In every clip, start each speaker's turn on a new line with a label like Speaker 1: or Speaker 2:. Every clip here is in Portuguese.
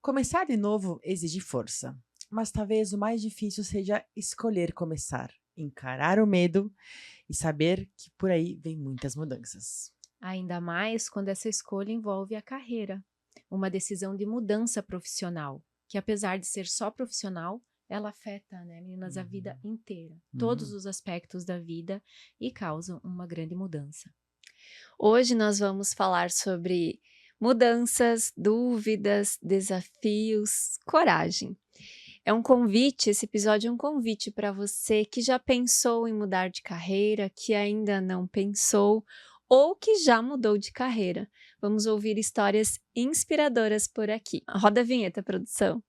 Speaker 1: Começar de novo exige força, mas talvez o mais difícil seja escolher começar, encarar o medo e saber que por aí vem muitas mudanças.
Speaker 2: Ainda mais quando essa escolha envolve a carreira, uma decisão de mudança profissional, que apesar de ser só profissional, ela afeta, né, meninas, a vida inteira, todos os aspectos da vida e causam uma grande mudança.
Speaker 3: Hoje nós vamos falar sobre mudanças, dúvidas, desafios, coragem. Esse episódio é um convite para você que já pensou em mudar de carreira, que ainda não pensou ou que já mudou de carreira. Vamos ouvir histórias inspiradoras por aqui. Roda a vinheta, produção.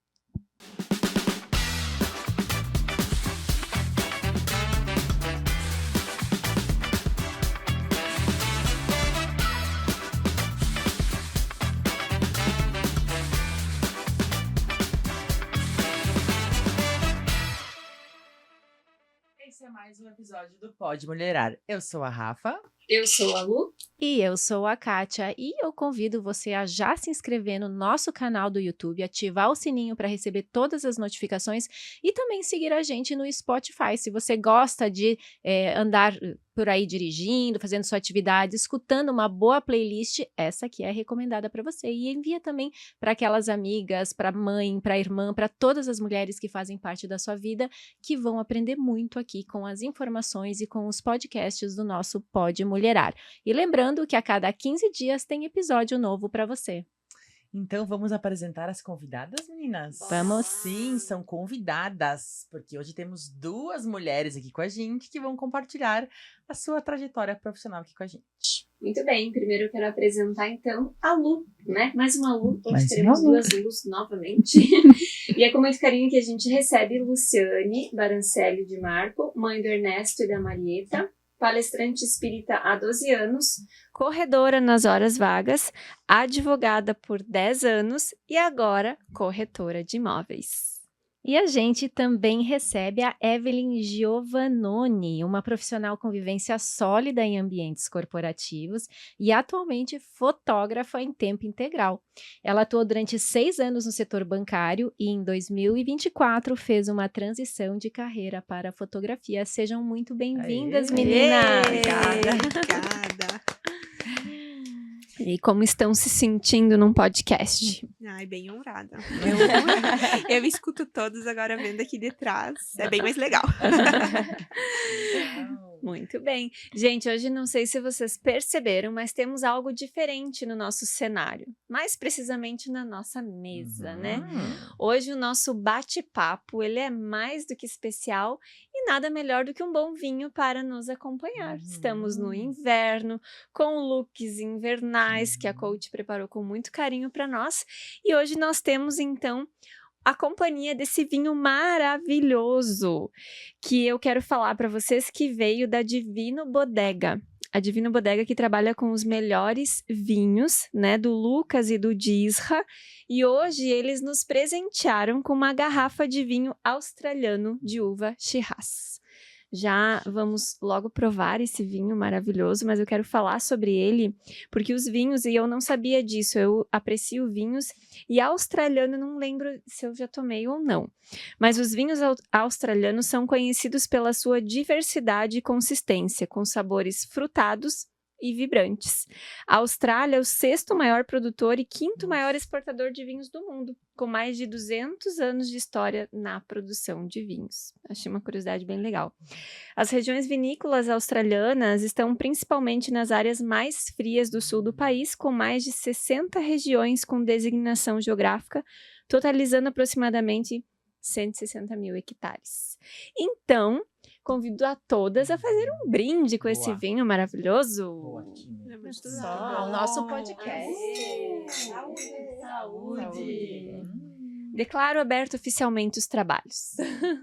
Speaker 1: Esse é mais um episódio do Pode Mulherar. Eu sou a Rafa.
Speaker 3: Eu sou a Lu.
Speaker 2: E eu sou a Kátia e eu convido você a já se inscrever no nosso canal do YouTube, ativar o sininho para receber todas as notificações e também seguir a gente no Spotify. Se você gosta de andar por aí dirigindo, fazendo sua atividade, escutando uma boa playlist, essa aqui é recomendada para você. E envia também para aquelas amigas, para a mãe, para a irmã, para todas as mulheres que fazem parte da sua vida, que vão aprender muito aqui com as informações e com os podcasts do nosso Pode Mulherar. E lembrando que a cada 15 dias tem episódio novo para você.
Speaker 1: Então vamos apresentar as convidadas, meninas?
Speaker 2: Vamos.
Speaker 1: Sim, são convidadas, porque hoje temos duas mulheres aqui com a gente que vão compartilhar a sua trajetória profissional aqui com a gente.
Speaker 3: Muito bem, primeiro eu quero apresentar então a Lu, né? Mais uma Lu, hoje
Speaker 1: Mais
Speaker 3: teremos
Speaker 1: uma Lu.
Speaker 3: duas Lus novamente. E é com muito carinho que a gente recebe Luciane Barancelli de Marco, mãe do Ernesto e da Marieta, palestrante espírita há 12 anos, corredora nas horas vagas, advogada por 10 anos e agora corretora de imóveis.
Speaker 2: E a gente também recebe a Evelyn Giovannoni, uma profissional com vivência sólida em ambientes corporativos e atualmente fotógrafa em tempo integral. Ela atuou durante 6 anos no setor bancário e em 2024 fez uma transição de carreira para a fotografia. Sejam muito bem-vindas,
Speaker 1: Aê!
Speaker 2: meninas!
Speaker 4: Obrigada.
Speaker 3: E como estão se sentindo num podcast?
Speaker 4: Ai, bem honrada. Eu escuto todos agora vendo aqui de trás. É bem mais legal.
Speaker 3: Muito bem. Gente, hoje não sei se vocês perceberam, mas temos algo diferente no nosso cenário. Mais precisamente na nossa mesa, né? Hoje o nosso bate-papo, ele é mais do que especial e nada melhor do que um bom vinho para nos acompanhar. Estamos no inverno, com looks invernais que a coach preparou com muito carinho para nós. E hoje nós temos, então, a companhia desse vinho maravilhoso que eu quero falar para vocês, que veio da Divino Bodega. A Divino Bodega que trabalha com os melhores vinhos, né, do Lucas e do Disra, e hoje eles nos presentearam com uma garrafa de vinho australiano de uva Shiraz. Já vamos logo provar esse vinho maravilhoso, mas eu quero falar sobre ele, porque os vinhos, e eu não sabia disso, eu aprecio vinhos, e australiano, não lembro se eu já tomei ou não, mas os vinhos australianos são conhecidos pela sua diversidade e consistência, com sabores frutados e vibrantes. A Austrália é o 6º maior produtor e 5º maior exportador de vinhos do mundo, com mais de 200 anos de história na produção de vinhos. Achei uma curiosidade bem legal. As regiões vinícolas australianas estão principalmente nas áreas mais frias do sul do país, com mais de 60 regiões com designação geográfica, totalizando aproximadamente 160 mil hectares. Então, convido a todas a fazer um brinde com esse vinho maravilhoso.
Speaker 2: Só o nosso podcast.
Speaker 3: Saúde! Declaro aberto oficialmente os trabalhos.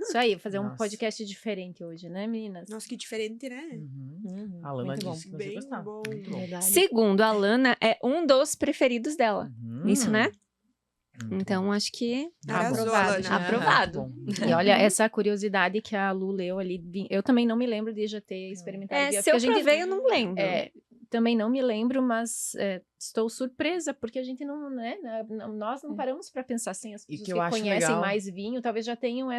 Speaker 2: Isso aí, vou fazer um
Speaker 1: Nossa.
Speaker 2: podcast diferente hoje, né, meninas?
Speaker 4: Nossa, que diferente, né?
Speaker 1: A Lana
Speaker 2: muito bom.
Speaker 1: disse que você
Speaker 4: Bem
Speaker 1: gostava.
Speaker 4: bom.
Speaker 1: Muito bom.
Speaker 2: Verdade.
Speaker 3: Segundo a Lana, é um dos preferidos dela. Isso, né?
Speaker 1: Muito
Speaker 3: Então,
Speaker 1: bom.
Speaker 3: acho que
Speaker 4: Arrasou,
Speaker 2: Aprovado.
Speaker 4: Alana.
Speaker 3: aprovado.
Speaker 1: Muito bom.
Speaker 2: E olha, essa curiosidade que a Lu leu ali, eu também não me lembro de já ter experimentado.
Speaker 3: É,
Speaker 2: vinho,
Speaker 3: se eu
Speaker 2: porque a gente
Speaker 3: provei, eu não lembro.
Speaker 2: também não me lembro, mas estou surpresa, porque a gente não, né, nós não paramos para pensar assim, as
Speaker 1: E
Speaker 2: pessoas
Speaker 1: que eu
Speaker 2: que
Speaker 1: acho
Speaker 2: conhecem
Speaker 1: legal-
Speaker 2: mais vinho, talvez já tenham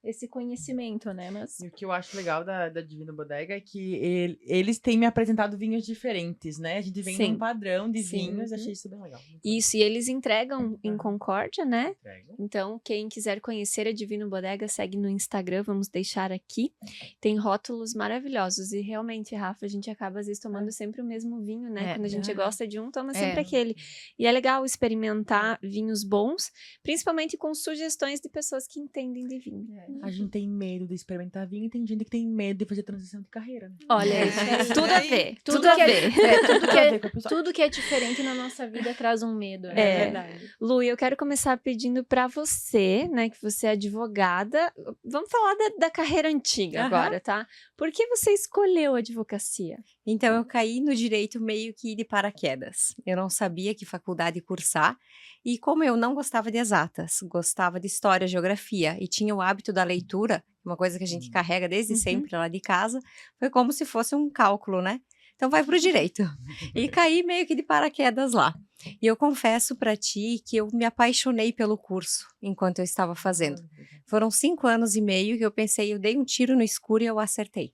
Speaker 2: esse conhecimento, né, mas...
Speaker 1: E o que eu acho legal da Divino Bodega é que eles têm me apresentado vinhos diferentes, né? A gente vem
Speaker 3: Sim.
Speaker 1: num padrão de
Speaker 3: Sim.
Speaker 1: vinhos, achei isso bem legal. muito
Speaker 3: Isso, e eles entregam em
Speaker 1: Aham.
Speaker 3: Concórdia, né?
Speaker 1: legal.
Speaker 3: Então, quem quiser conhecer a Divino Bodega, segue no Instagram, vamos deixar aqui. Tem rótulos maravilhosos. E realmente, Rafa, a gente acaba às vezes tomando sempre o mesmo vinho, né? Quando a gente gosta de um, toma sempre aquele. E é legal experimentar vinhos bons, principalmente com sugestões de pessoas que entendem de vinho.
Speaker 1: A gente tem medo de experimentar vinho e tem gente que tem medo de fazer transição de carreira, né?
Speaker 3: Olha,
Speaker 4: isso aí.
Speaker 3: tudo a ver,
Speaker 2: Tudo
Speaker 3: tudo a
Speaker 2: que é-
Speaker 3: ver.
Speaker 1: Tudo a ver com o episódio.
Speaker 2: Tudo que é diferente na nossa vida traz um medo, né?
Speaker 3: É.
Speaker 1: verdade.
Speaker 3: Lu, eu quero começar pedindo pra você, né, que você é advogada. Vamos falar da carreira antiga
Speaker 5: Aham.
Speaker 3: agora, tá? Por que você escolheu a advocacia?
Speaker 5: Então, eu caí no direito meio que de paraquedas. Eu não sabia que faculdade cursar. E como eu não gostava de exatas, gostava de história, geografia e tinha o hábito da leitura, uma coisa que a gente carrega desde sempre lá de casa, foi como se fosse um cálculo, né? Então, vai pro direito. E caí meio que de paraquedas lá. E eu confesso para ti que eu me apaixonei pelo curso enquanto eu estava fazendo. Foram 5 anos e meio que eu pensei, eu dei um tiro no escuro e eu acertei.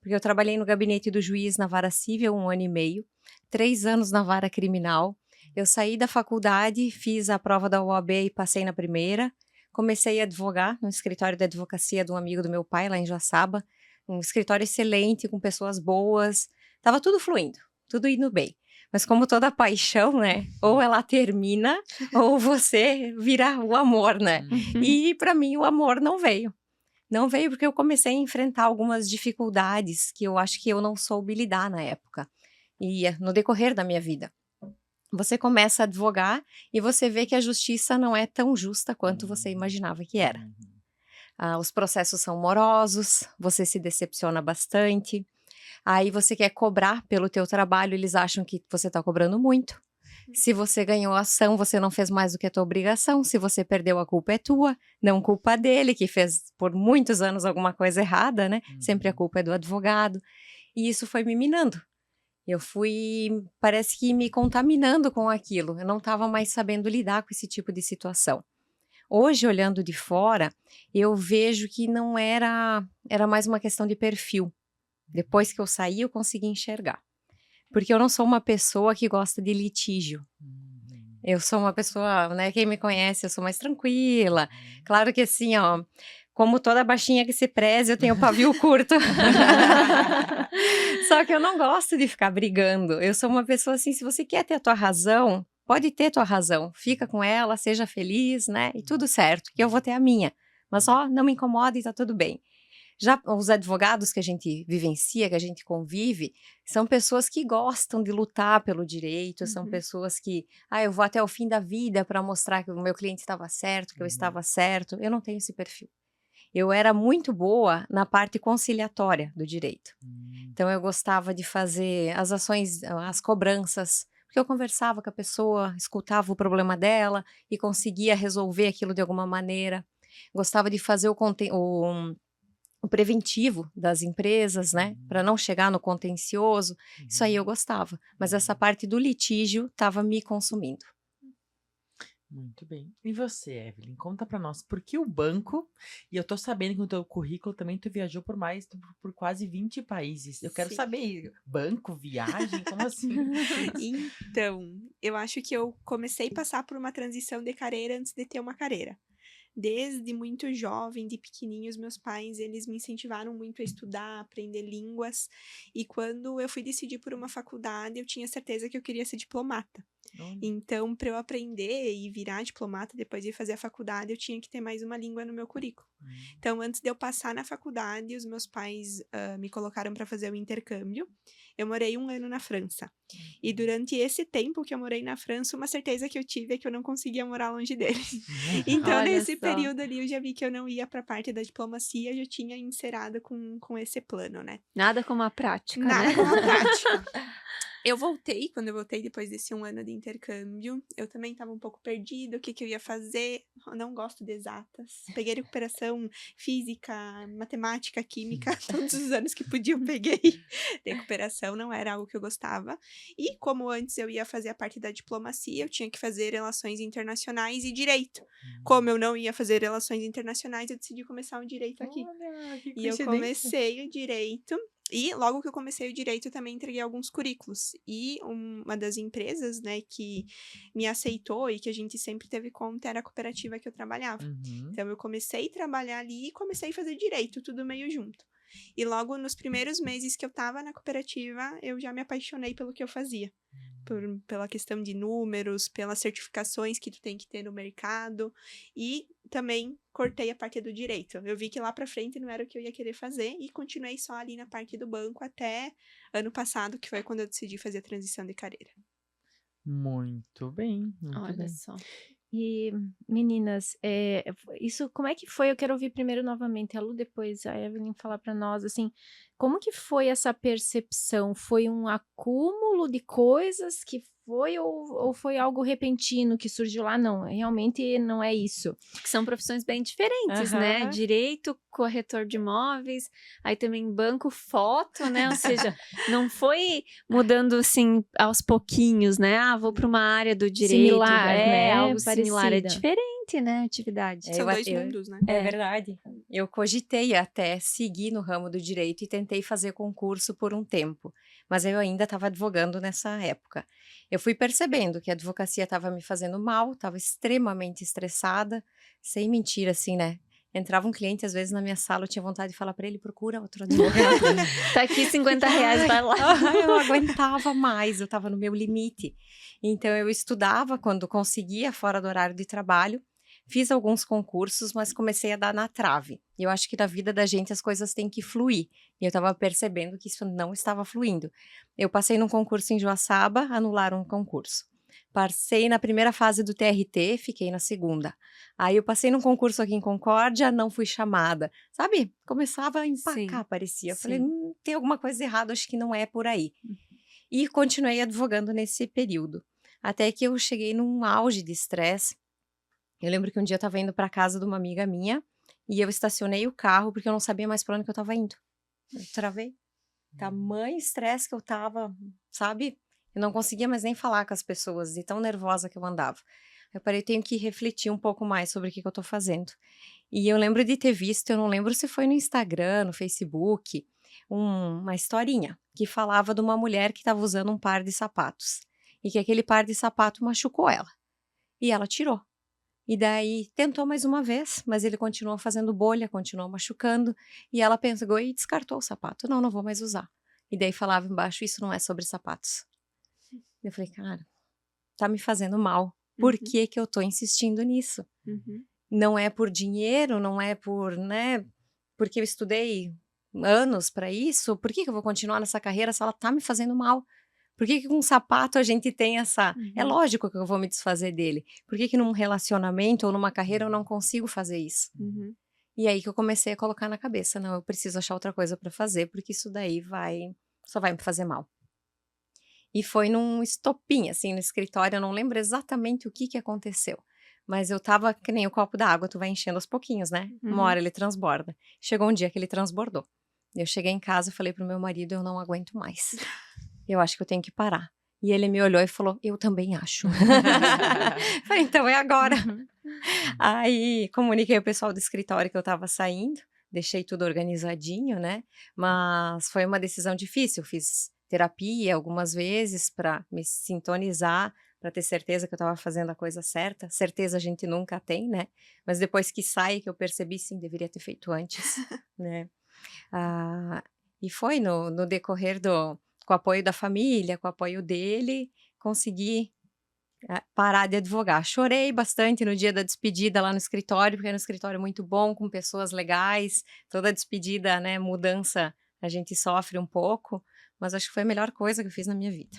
Speaker 5: Porque eu trabalhei no gabinete do juiz na vara civil 1 ano e meio, 3 anos na vara criminal. Eu saí da faculdade, fiz a prova da OAB e passei na primeira. Comecei a advogar no escritório de advocacia de um amigo do meu pai, lá em Joaçaba. Um escritório excelente, com pessoas boas. Tava tudo fluindo, tudo indo bem. Mas como toda paixão, né? Ou ela termina, ou você vira o amor, né? E para mim o amor não veio. Não veio porque eu comecei a enfrentar algumas dificuldades que eu acho que eu não soube lidar na época. E no decorrer da minha vida. Você começa a advogar e você vê que a justiça não é tão justa quanto você imaginava que era. Os processos são morosos, você se decepciona bastante. Aí você quer cobrar pelo teu trabalho, eles acham que você está cobrando muito. Se você ganhou a ação, você não fez mais do que a tua obrigação. Se você perdeu, a culpa é tua, não culpa dele, que fez por muitos anos alguma coisa errada, né? Sempre a culpa é do advogado. E isso foi me minando. Eu fui, parece que me contaminando com aquilo. Eu não estava mais sabendo lidar com esse tipo de situação. Hoje, olhando de fora, eu vejo que não era mais uma questão de perfil. Depois que eu saí, eu consegui enxergar. Porque eu não sou uma pessoa que gosta de litígio. Eu sou uma pessoa, né, quem me conhece, eu sou mais tranquila. Claro que assim, ó, como toda baixinha que se preze, eu tenho pavio curto. Só que eu não gosto de ficar brigando. Eu sou uma pessoa assim, se você quer ter a tua razão, pode ter tua razão. Fica com ela, seja feliz, né, e tudo certo, que eu vou ter a minha. Mas, ó, não me incomoda e tá tudo bem. Já os advogados que a gente vivencia, que a gente convive, são pessoas que gostam de lutar pelo direito, são pessoas que, eu vou até o fim da vida para mostrar que o meu cliente estava certo, que eu estava certo. Eu não tenho esse perfil. Eu era muito boa na parte conciliatória do direito. Então, eu gostava de fazer as ações, as cobranças, porque eu conversava com a pessoa, escutava o problema dela e conseguia resolver aquilo de alguma maneira. Gostava de fazer o preventivo das empresas, né, para não chegar no contencioso, isso aí eu gostava, mas essa parte do litígio estava me consumindo.
Speaker 1: Muito bem. E você, Evelyn, conta pra nós, por que o banco, e eu tô sabendo que no teu currículo também tu viajou por quase 20 países, eu quero
Speaker 4: Sim.
Speaker 1: saber, banco, viagem, como assim?
Speaker 4: Então, eu acho que eu comecei a passar por uma transição de carreira antes de ter uma carreira. Desde muito jovem, de pequenininhos, meus pais, eles me incentivaram muito a estudar, a aprender línguas. E quando eu fui decidir por uma faculdade, eu tinha certeza que eu queria ser diplomata. Então, para eu aprender e virar diplomata, depois de fazer a faculdade, eu tinha que ter mais uma língua no meu currículo. Então, antes de eu passar na faculdade, os meus pais me colocaram para fazer o intercâmbio. Eu morei 1 ano na França. E durante esse tempo que eu morei na França, uma certeza que eu tive é que eu não conseguia morar longe deles. Então,
Speaker 3: Olha
Speaker 4: nesse
Speaker 3: só.
Speaker 4: período ali, eu já vi que eu não ia para a parte da diplomacia, eu já tinha encerado com esse plano, né?
Speaker 3: Nada como a prática,
Speaker 4: Nada
Speaker 3: né?
Speaker 4: como a prática. Quando eu voltei depois desse 1 ano de intercâmbio, eu também estava um pouco perdida, o que eu ia fazer. Eu não gosto de exatas. Peguei recuperação física, matemática, química, todos os anos que podia eu peguei. Recuperação não era algo que eu gostava. E como antes eu ia fazer a parte da diplomacia, eu tinha que fazer relações internacionais e direito. Como eu não ia fazer relações internacionais, eu decidi começar um direito aqui.
Speaker 1: Olha, que
Speaker 4: E eu
Speaker 1: coincidência.
Speaker 4: comecei o direito. E logo que eu comecei o direito, eu também entreguei alguns currículos. E uma das empresas, né, que me aceitou e que a gente sempre teve conta era a cooperativa que eu trabalhava.
Speaker 1: Uhum.
Speaker 4: Então, eu comecei a trabalhar ali e comecei a fazer direito, tudo meio junto. E logo nos primeiros meses que eu tava na cooperativa, eu já me apaixonei pelo que eu fazia. Pela questão de números, pelas certificações que tu tem que ter no mercado. E também cortei a parte do direito. Eu vi que lá pra frente não era o que eu ia querer fazer e continuei só ali na parte do banco até ano passado, que foi quando eu decidi fazer a transição de carreira.
Speaker 1: Muito bem, muito
Speaker 3: Olha
Speaker 1: bem.
Speaker 3: só.
Speaker 2: E, meninas, isso, como é que foi? Eu quero ouvir primeiro novamente a Lu, depois a Evelyn falar para nós, assim, como que foi essa percepção? Foi um acúmulo de coisas que foi ou foi algo repentino que surgiu lá? Não, realmente não é isso.
Speaker 3: Que são profissões bem diferentes, né?
Speaker 2: Aham.
Speaker 3: Direito, corretor de imóveis, aí também banco, foto, né? Ou seja, não foi mudando assim aos pouquinhos, né? Ah, vou para uma área do direito,
Speaker 2: Similar, né?
Speaker 3: algo similar, é
Speaker 2: Parecida.
Speaker 3: diferente, né? A atividade.
Speaker 4: São dois mundos, né?
Speaker 5: É verdade. Eu cogitei até seguir no ramo do direito e tentei fazer concurso por um tempo, mas eu ainda estava advogando nessa época. Eu fui percebendo que a advocacia estava me fazendo mal, estava extremamente estressada, sem mentira, assim, né? Entrava um cliente, às vezes, na minha sala, eu tinha vontade de falar para ele, procura outro advogado.
Speaker 3: Tá aqui R$50, vai lá.
Speaker 5: Eu não aguentava mais, eu estava no meu limite. Então, eu estudava quando conseguia, fora do horário de trabalho. Fiz alguns concursos, mas comecei a dar na trave. E eu acho que na vida da gente as coisas têm que fluir. E eu estava percebendo que isso não estava fluindo. Eu passei num concurso em Joaçaba, anularam um concurso. Passei na primeira fase do TRT, fiquei na segunda. Aí eu passei num concurso aqui em Concórdia, não fui chamada. Sabe? Começava a empacar,
Speaker 3: Sim,
Speaker 5: parecia. Eu
Speaker 3: sim.
Speaker 5: falei, tem alguma coisa errada, acho que não é por aí. E continuei advogando nesse período. Até que eu cheguei num auge de estresse. Eu lembro que um dia eu estava indo para casa de uma amiga minha e eu estacionei o carro porque eu não sabia mais para onde que eu estava indo. Eu travei. Tamanho estresse que eu estava, sabe? Eu não conseguia mais nem falar com as pessoas, de tão nervosa que eu andava. Eu parei, tenho que refletir um pouco mais sobre o que eu estou fazendo. E eu lembro de ter visto, eu não lembro se foi no Instagram, no Facebook, uma historinha que falava de uma mulher que estava usando um par de sapatos e que aquele par de sapato machucou ela. E ela tirou. E daí tentou mais uma vez, mas ele continuou fazendo bolha, continuou machucando. E ela pegou e descartou o sapato. Não vou mais usar. E daí falava embaixo, isso não é sobre sapatos. Eu falei, cara, tá me fazendo mal. Por que que eu tô insistindo nisso? Não é por dinheiro, não é por, né? Porque eu estudei anos para isso. Por que que eu vou continuar nessa carreira se ela tá me fazendo mal? Por que que com um sapato a gente tem essa... É lógico que eu vou me desfazer dele. Por que que num relacionamento ou numa carreira eu não consigo fazer isso? E aí que eu comecei a colocar na cabeça, não, eu preciso achar outra coisa para fazer, porque isso daí só vai me fazer mal. E foi num estopim, assim, no escritório, eu não lembro exatamente o que aconteceu. Mas eu tava que nem o copo da água, tu vai enchendo aos pouquinhos, né? Uma hora ele transborda. Chegou um dia que ele transbordou. Eu cheguei em casa e falei pro meu marido, eu não aguento mais. Eu acho que eu tenho que parar. E ele me olhou e falou, eu também acho. Falei, então é agora. Aí comuniquei o pessoal do escritório que eu tava saindo, deixei tudo organizadinho, né? Mas foi uma decisão difícil. Eu fiz terapia algumas vezes para me sintonizar, para ter certeza que eu estava fazendo a coisa certa. Certeza a gente nunca tem, né? Mas depois que sai, que eu percebi, sim, deveria ter feito antes, né? E foi no decorrer com o apoio da família, com o apoio dele, consegui parar de advogar. Chorei bastante no dia da despedida lá no escritório, porque era um escritório muito bom, com pessoas legais. Toda despedida, né, mudança, a gente sofre um pouco, mas acho que foi a melhor coisa que eu fiz na minha vida.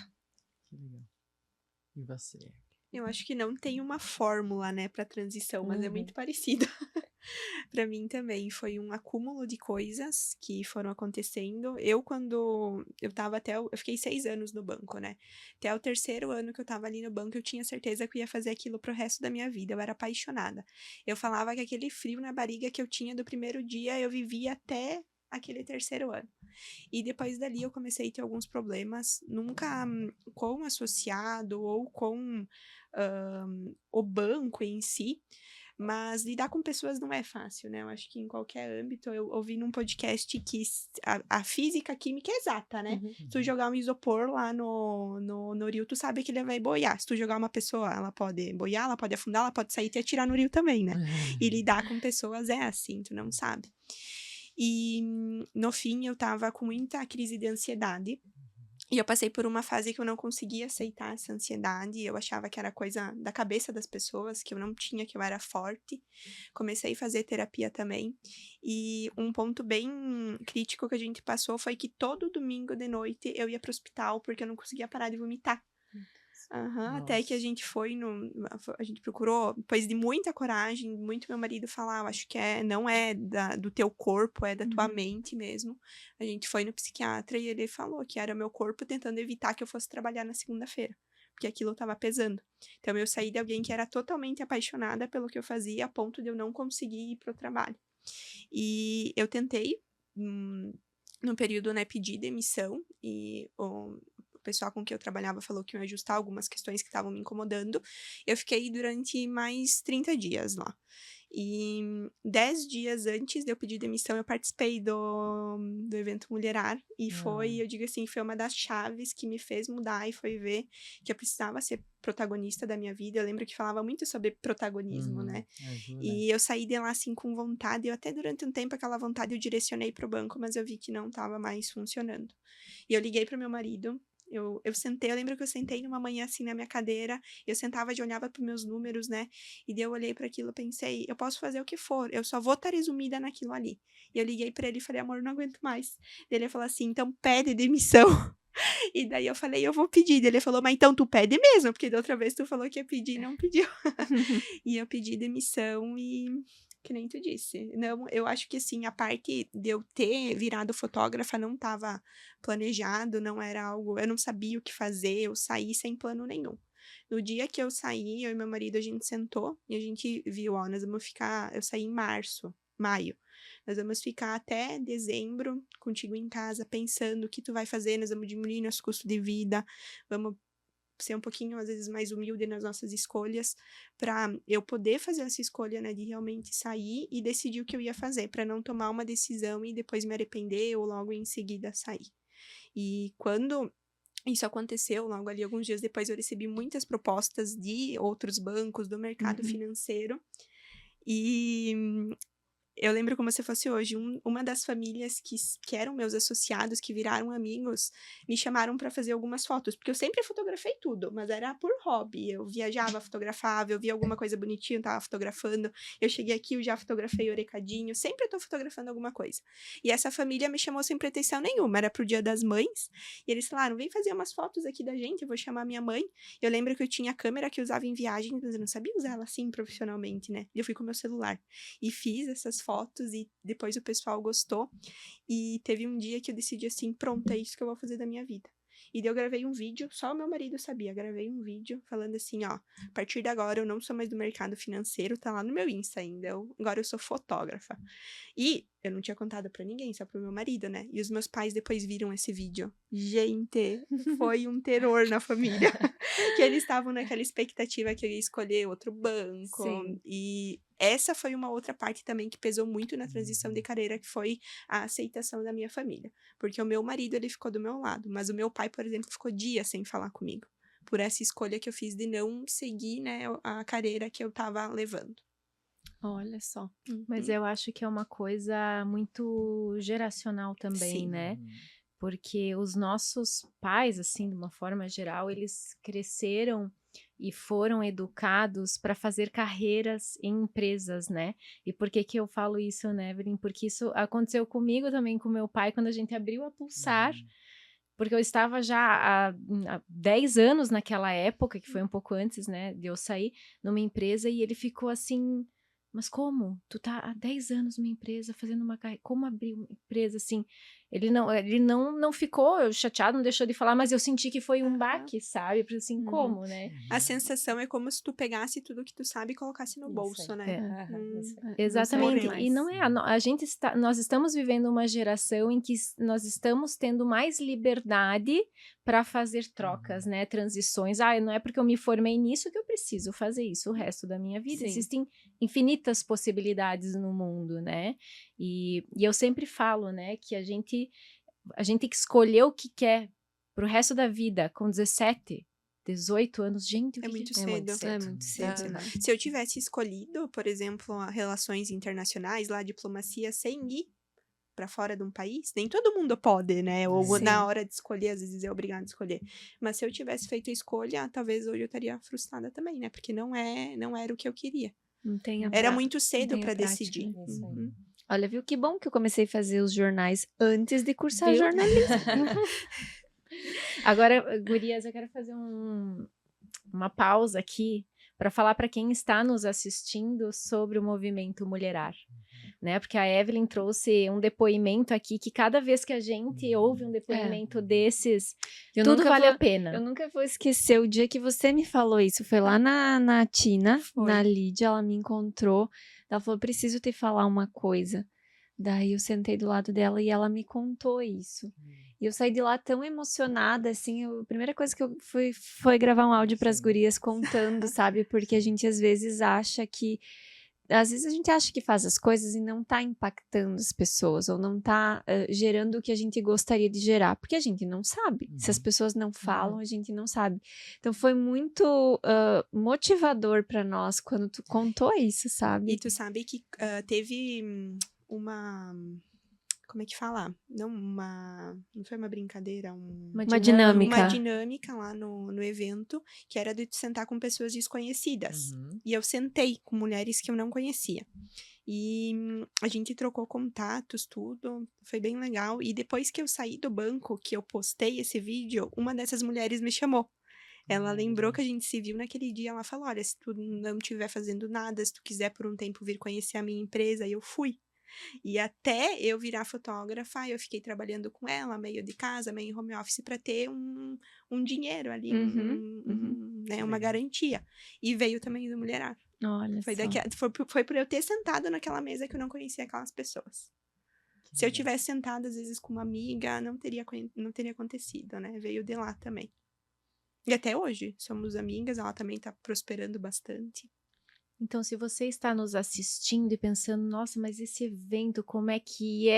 Speaker 1: Que legal. E você?
Speaker 4: Eu acho que não tem uma fórmula, né, pra transição, mas é muito parecido. Para mim também foi um acúmulo de coisas que foram acontecendo. Quando eu tava eu fiquei 6 anos no banco, né? Até o 3º ano que eu tava ali no banco, eu tinha certeza que eu ia fazer aquilo pro resto da minha vida. Eu era apaixonada. Eu falava que aquele frio na barriga que eu tinha do primeiro dia, eu vivia até aquele 3º ano. E depois dali eu comecei a ter alguns problemas, nunca com o associado ou com o banco em si, mas lidar com pessoas não é fácil, né? Eu acho que em qualquer âmbito, eu ouvi num podcast que a física, a química é exata, né? Se tu jogar um isopor lá no rio, tu sabe que ele vai boiar. Se tu jogar uma pessoa, ela pode boiar, ela pode afundar, ela pode sair e te atirar no rio também, né? E lidar com pessoas é assim, tu não sabe. E no fim eu tava com muita crise de ansiedade. E eu passei por uma fase que eu não conseguia aceitar essa ansiedade, eu achava que era coisa da cabeça das pessoas, que eu não tinha, que eu era forte. Comecei a fazer terapia também, e um ponto bem crítico que a gente passou foi que todo domingo de noite eu ia pro hospital porque eu não conseguia parar de vomitar. Até que a gente a gente procurou, depois de muita coragem, muito meu marido falar, eu acho que não é do teu corpo, é da tua mente mesmo. A gente foi no psiquiatra e ele falou que era meu corpo tentando evitar que eu fosse trabalhar na segunda-feira, porque aquilo tava pesando. Então eu saí de alguém que era totalmente apaixonada pelo que eu fazia, a ponto de eu não conseguir ir pro trabalho. E eu tentei, no período, né, pedir demissão, e o pessoal com quem eu trabalhava falou que ia ajustar algumas questões que estavam me incomodando. Eu fiquei durante mais 30 dias lá. E 10 dias antes de eu pedir demissão, eu participei do evento Mulherar. E eu digo assim, foi uma das chaves que me fez mudar e foi ver que eu precisava ser protagonista da minha vida. Eu lembro que falava muito sobre protagonismo, né?
Speaker 1: Ajuda.
Speaker 4: E eu saí de lá, assim, com vontade. Eu até durante um tempo, aquela vontade eu direcionei pro banco, mas eu vi que não estava mais funcionando. E eu liguei pro meu marido. Eu lembro que eu sentei numa manhã assim na minha cadeira, eu sentava e olhava para meus números, né? E daí eu olhei para aquilo e pensei, eu posso fazer o que for, eu só vou estar resumida naquilo ali. E eu liguei para ele e falei, amor, não aguento mais. Daí ele falou assim, então pede demissão. E daí eu falei, eu vou pedir. Daí ele falou, mas então tu pede mesmo, porque da outra vez tu falou que ia pedir e não pediu. E eu pedi demissão e que nem tu disse. Não, eu acho que assim, a parte de eu ter virado fotógrafa não estava planejado, não era algo, eu não sabia o que fazer, eu saí sem plano nenhum. No dia que eu saí, eu e meu marido, a gente sentou e a gente viu, nós vamos ficar, eu saí em maio. Nós vamos ficar até dezembro contigo em casa, pensando o que tu vai fazer, nós vamos diminuir nosso custo de vida, vamos ser um pouquinho, às vezes, mais humilde nas nossas escolhas, para eu poder fazer essa escolha, né, de realmente sair e decidir o que eu ia fazer, para não tomar uma decisão e depois me arrepender ou logo em seguida sair. E quando isso aconteceu, logo ali, alguns dias depois, eu recebi muitas propostas de outros bancos, do mercado financeiro, e eu lembro como se fosse hoje, uma das famílias que eram meus associados, que viraram amigos, me chamaram para fazer algumas fotos, porque eu sempre fotografei tudo, mas era por hobby. Eu viajava, fotografava, eu via alguma coisa bonitinha, eu tava fotografando. Eu cheguei aqui, eu já fotografei o recadinho, sempre eu tô fotografando alguma coisa. E essa família me chamou sem pretensão nenhuma, era pro Dia das Mães, e eles falaram, vem fazer umas fotos aqui da gente, eu vou chamar minha mãe. Eu lembro que eu tinha câmera que eu usava em viagem, mas eu não sabia usar ela assim profissionalmente, né? E eu fui com meu celular e fiz essas fotos e depois o pessoal gostou e teve um dia que eu decidi assim, pronto, é isso que eu vou fazer da minha vida. E daí eu gravei um vídeo, só o meu marido sabia, gravei um vídeo falando assim, a partir de agora eu não sou mais do mercado financeiro, tá lá no meu Insta ainda, agora eu sou fotógrafa. E eu não tinha contado pra ninguém, só pro meu marido, né? E os meus pais depois viram esse vídeo. Gente, foi um terror na família. Que eles estavam naquela expectativa que eu ia escolher outro banco.
Speaker 3: Sim.
Speaker 4: E essa foi uma outra parte também que pesou muito na transição de carreira, que foi a aceitação da minha família. Porque o meu marido, ele ficou do meu lado, mas o meu pai, por exemplo, ficou dias sem falar comigo. Por essa escolha que eu fiz de não seguir, né, a carreira que eu tava levando.
Speaker 3: Olha só.
Speaker 2: Mas eu acho que é uma coisa muito geracional também,
Speaker 4: Sim.
Speaker 2: né? Porque os nossos pais, assim, de uma forma geral, eles cresceram e foram educados para fazer carreiras em empresas, né? E por que que eu falo isso, né, Evelyn? Porque isso aconteceu comigo também, com meu pai, quando a gente abriu a Pulsar, porque eu estava já há 10 anos naquela época, que foi um pouco antes, né, de eu sair, numa empresa, e ele ficou assim, mas como? Tu tá há 10 anos numa empresa, fazendo uma carreira, como abrir uma empresa assim? Ele não ficou chateado, não deixou de falar, mas eu senti que foi um baque, sabe? Porque assim, como, né?
Speaker 4: A sensação é como se tu pegasse tudo que tu sabe e colocasse no
Speaker 5: Isso
Speaker 4: bolso,
Speaker 5: aí.
Speaker 4: né?
Speaker 2: Exatamente,
Speaker 4: Não sei
Speaker 2: e não é, nós estamos vivendo uma geração em que nós estamos tendo mais liberdade para fazer trocas, né, transições. Não é porque eu me formei nisso que eu preciso fazer isso o resto da minha vida.
Speaker 3: Sim.
Speaker 2: Existem infinitas possibilidades no mundo, né, e eu sempre falo, né, que a gente tem que escolher o que quer pro resto da vida, com 17, 18 anos, gente, o
Speaker 4: É
Speaker 2: que
Speaker 4: muito
Speaker 2: que-
Speaker 4: cedo.
Speaker 3: É muito cedo,
Speaker 5: Aham.
Speaker 3: né?
Speaker 4: Se eu tivesse escolhido, por exemplo, relações internacionais, lá diplomacia, sem ir para fora de um país, nem todo mundo pode, né? Ou
Speaker 3: Sim.
Speaker 4: na hora de escolher, às vezes é obrigado a escolher. Mas se eu tivesse feito a escolha, talvez hoje eu estaria frustrada também, né? Porque não era o que eu queria.
Speaker 3: Não tem a
Speaker 4: Era
Speaker 3: pra-
Speaker 4: muito cedo
Speaker 3: tem a
Speaker 4: para
Speaker 3: prática.
Speaker 4: decidir.
Speaker 5: Isso aí.
Speaker 4: Uhum.
Speaker 3: Olha, viu que bom que eu comecei a fazer os jornais antes de cursar
Speaker 2: Viu?
Speaker 3: jornalismo.
Speaker 2: Agora, gurias, eu quero fazer uma pausa aqui para falar para quem está nos assistindo sobre o movimento Mulherar, né? Porque a Evelyn trouxe um depoimento aqui que cada vez que a gente ouve um depoimento desses,
Speaker 3: Eu
Speaker 2: tudo
Speaker 3: nunca
Speaker 2: vale
Speaker 3: vou-
Speaker 2: a pena.
Speaker 3: Eu nunca vou esquecer o dia que você me falou isso. Foi lá na Tina,
Speaker 4: Foi.
Speaker 3: na Lídia, ela me encontrou. Ela falou, preciso te falar uma coisa. Daí eu sentei do lado dela e ela me contou isso. E eu saí de lá tão emocionada, assim, a primeira coisa que eu foi gravar um áudio para as
Speaker 1: Sim.
Speaker 3: gurias contando, sabe? Porque a gente às vezes acha que faz as coisas e não tá impactando as pessoas, ou não tá gerando o que a gente gostaria de gerar, porque a gente não sabe. Se as pessoas não falam, a gente não sabe. Então foi muito motivador para nós quando tu contou isso, sabe?
Speaker 4: E tu sabe que teve uma... Como é que fala? Não foi uma brincadeira,
Speaker 3: Uma dinâmica.
Speaker 4: uma dinâmica lá no evento, que era de tu sentar com pessoas desconhecidas.
Speaker 1: Uhum.
Speaker 4: E eu sentei com mulheres que eu não conhecia. E a gente trocou contatos, tudo, foi bem legal. E depois que eu saí do banco, que eu postei esse vídeo, uma dessas mulheres me chamou. Ela lembrou que a gente se viu naquele dia, ela falou, olha, se tu não estiver fazendo nada, se tu quiser por um tempo vir conhecer a minha empresa, e eu fui. E até eu virar fotógrafa, eu fiquei trabalhando com ela, meio de casa, meio em home office, para ter um dinheiro ali, né, uma garantia. E veio também do Mulherar.
Speaker 3: Olha
Speaker 4: Foi,
Speaker 3: só.
Speaker 4: foi por eu ter sentado naquela mesa que eu não conhecia aquelas pessoas. Se eu tivesse sentado, às vezes, com uma amiga, não teria acontecido, né? Veio de lá também. E até hoje, somos amigas, ela também tá prosperando bastante.
Speaker 2: Então, se você está nos assistindo e pensando, nossa, mas esse evento, como é que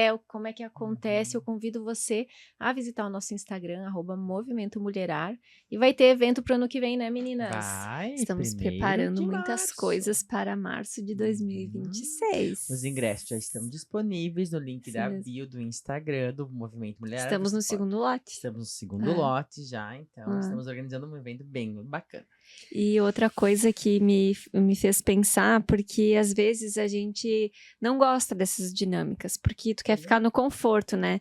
Speaker 2: acontece, eu convido você a visitar o nosso Instagram, @Movimento Mulherar, e vai ter evento pro ano que vem, né, meninas?
Speaker 1: Vai,
Speaker 3: Estamos
Speaker 1: 1º
Speaker 3: preparando
Speaker 1: de
Speaker 3: muitas
Speaker 1: março.
Speaker 3: coisas para março de 2026.
Speaker 1: Os ingressos já estão disponíveis no link
Speaker 3: Isso
Speaker 1: da
Speaker 3: mesmo.
Speaker 1: bio do Instagram do Movimento Mulher.
Speaker 3: Estamos no segundo lote.
Speaker 1: Estamos no segundo
Speaker 3: É.
Speaker 1: lote já, então
Speaker 3: É.
Speaker 1: estamos organizando um evento bem bacana.
Speaker 3: E outra coisa que me fez pensar, porque às vezes a gente não gosta dessas dinâmicas, porque tu quer ficar no conforto, né?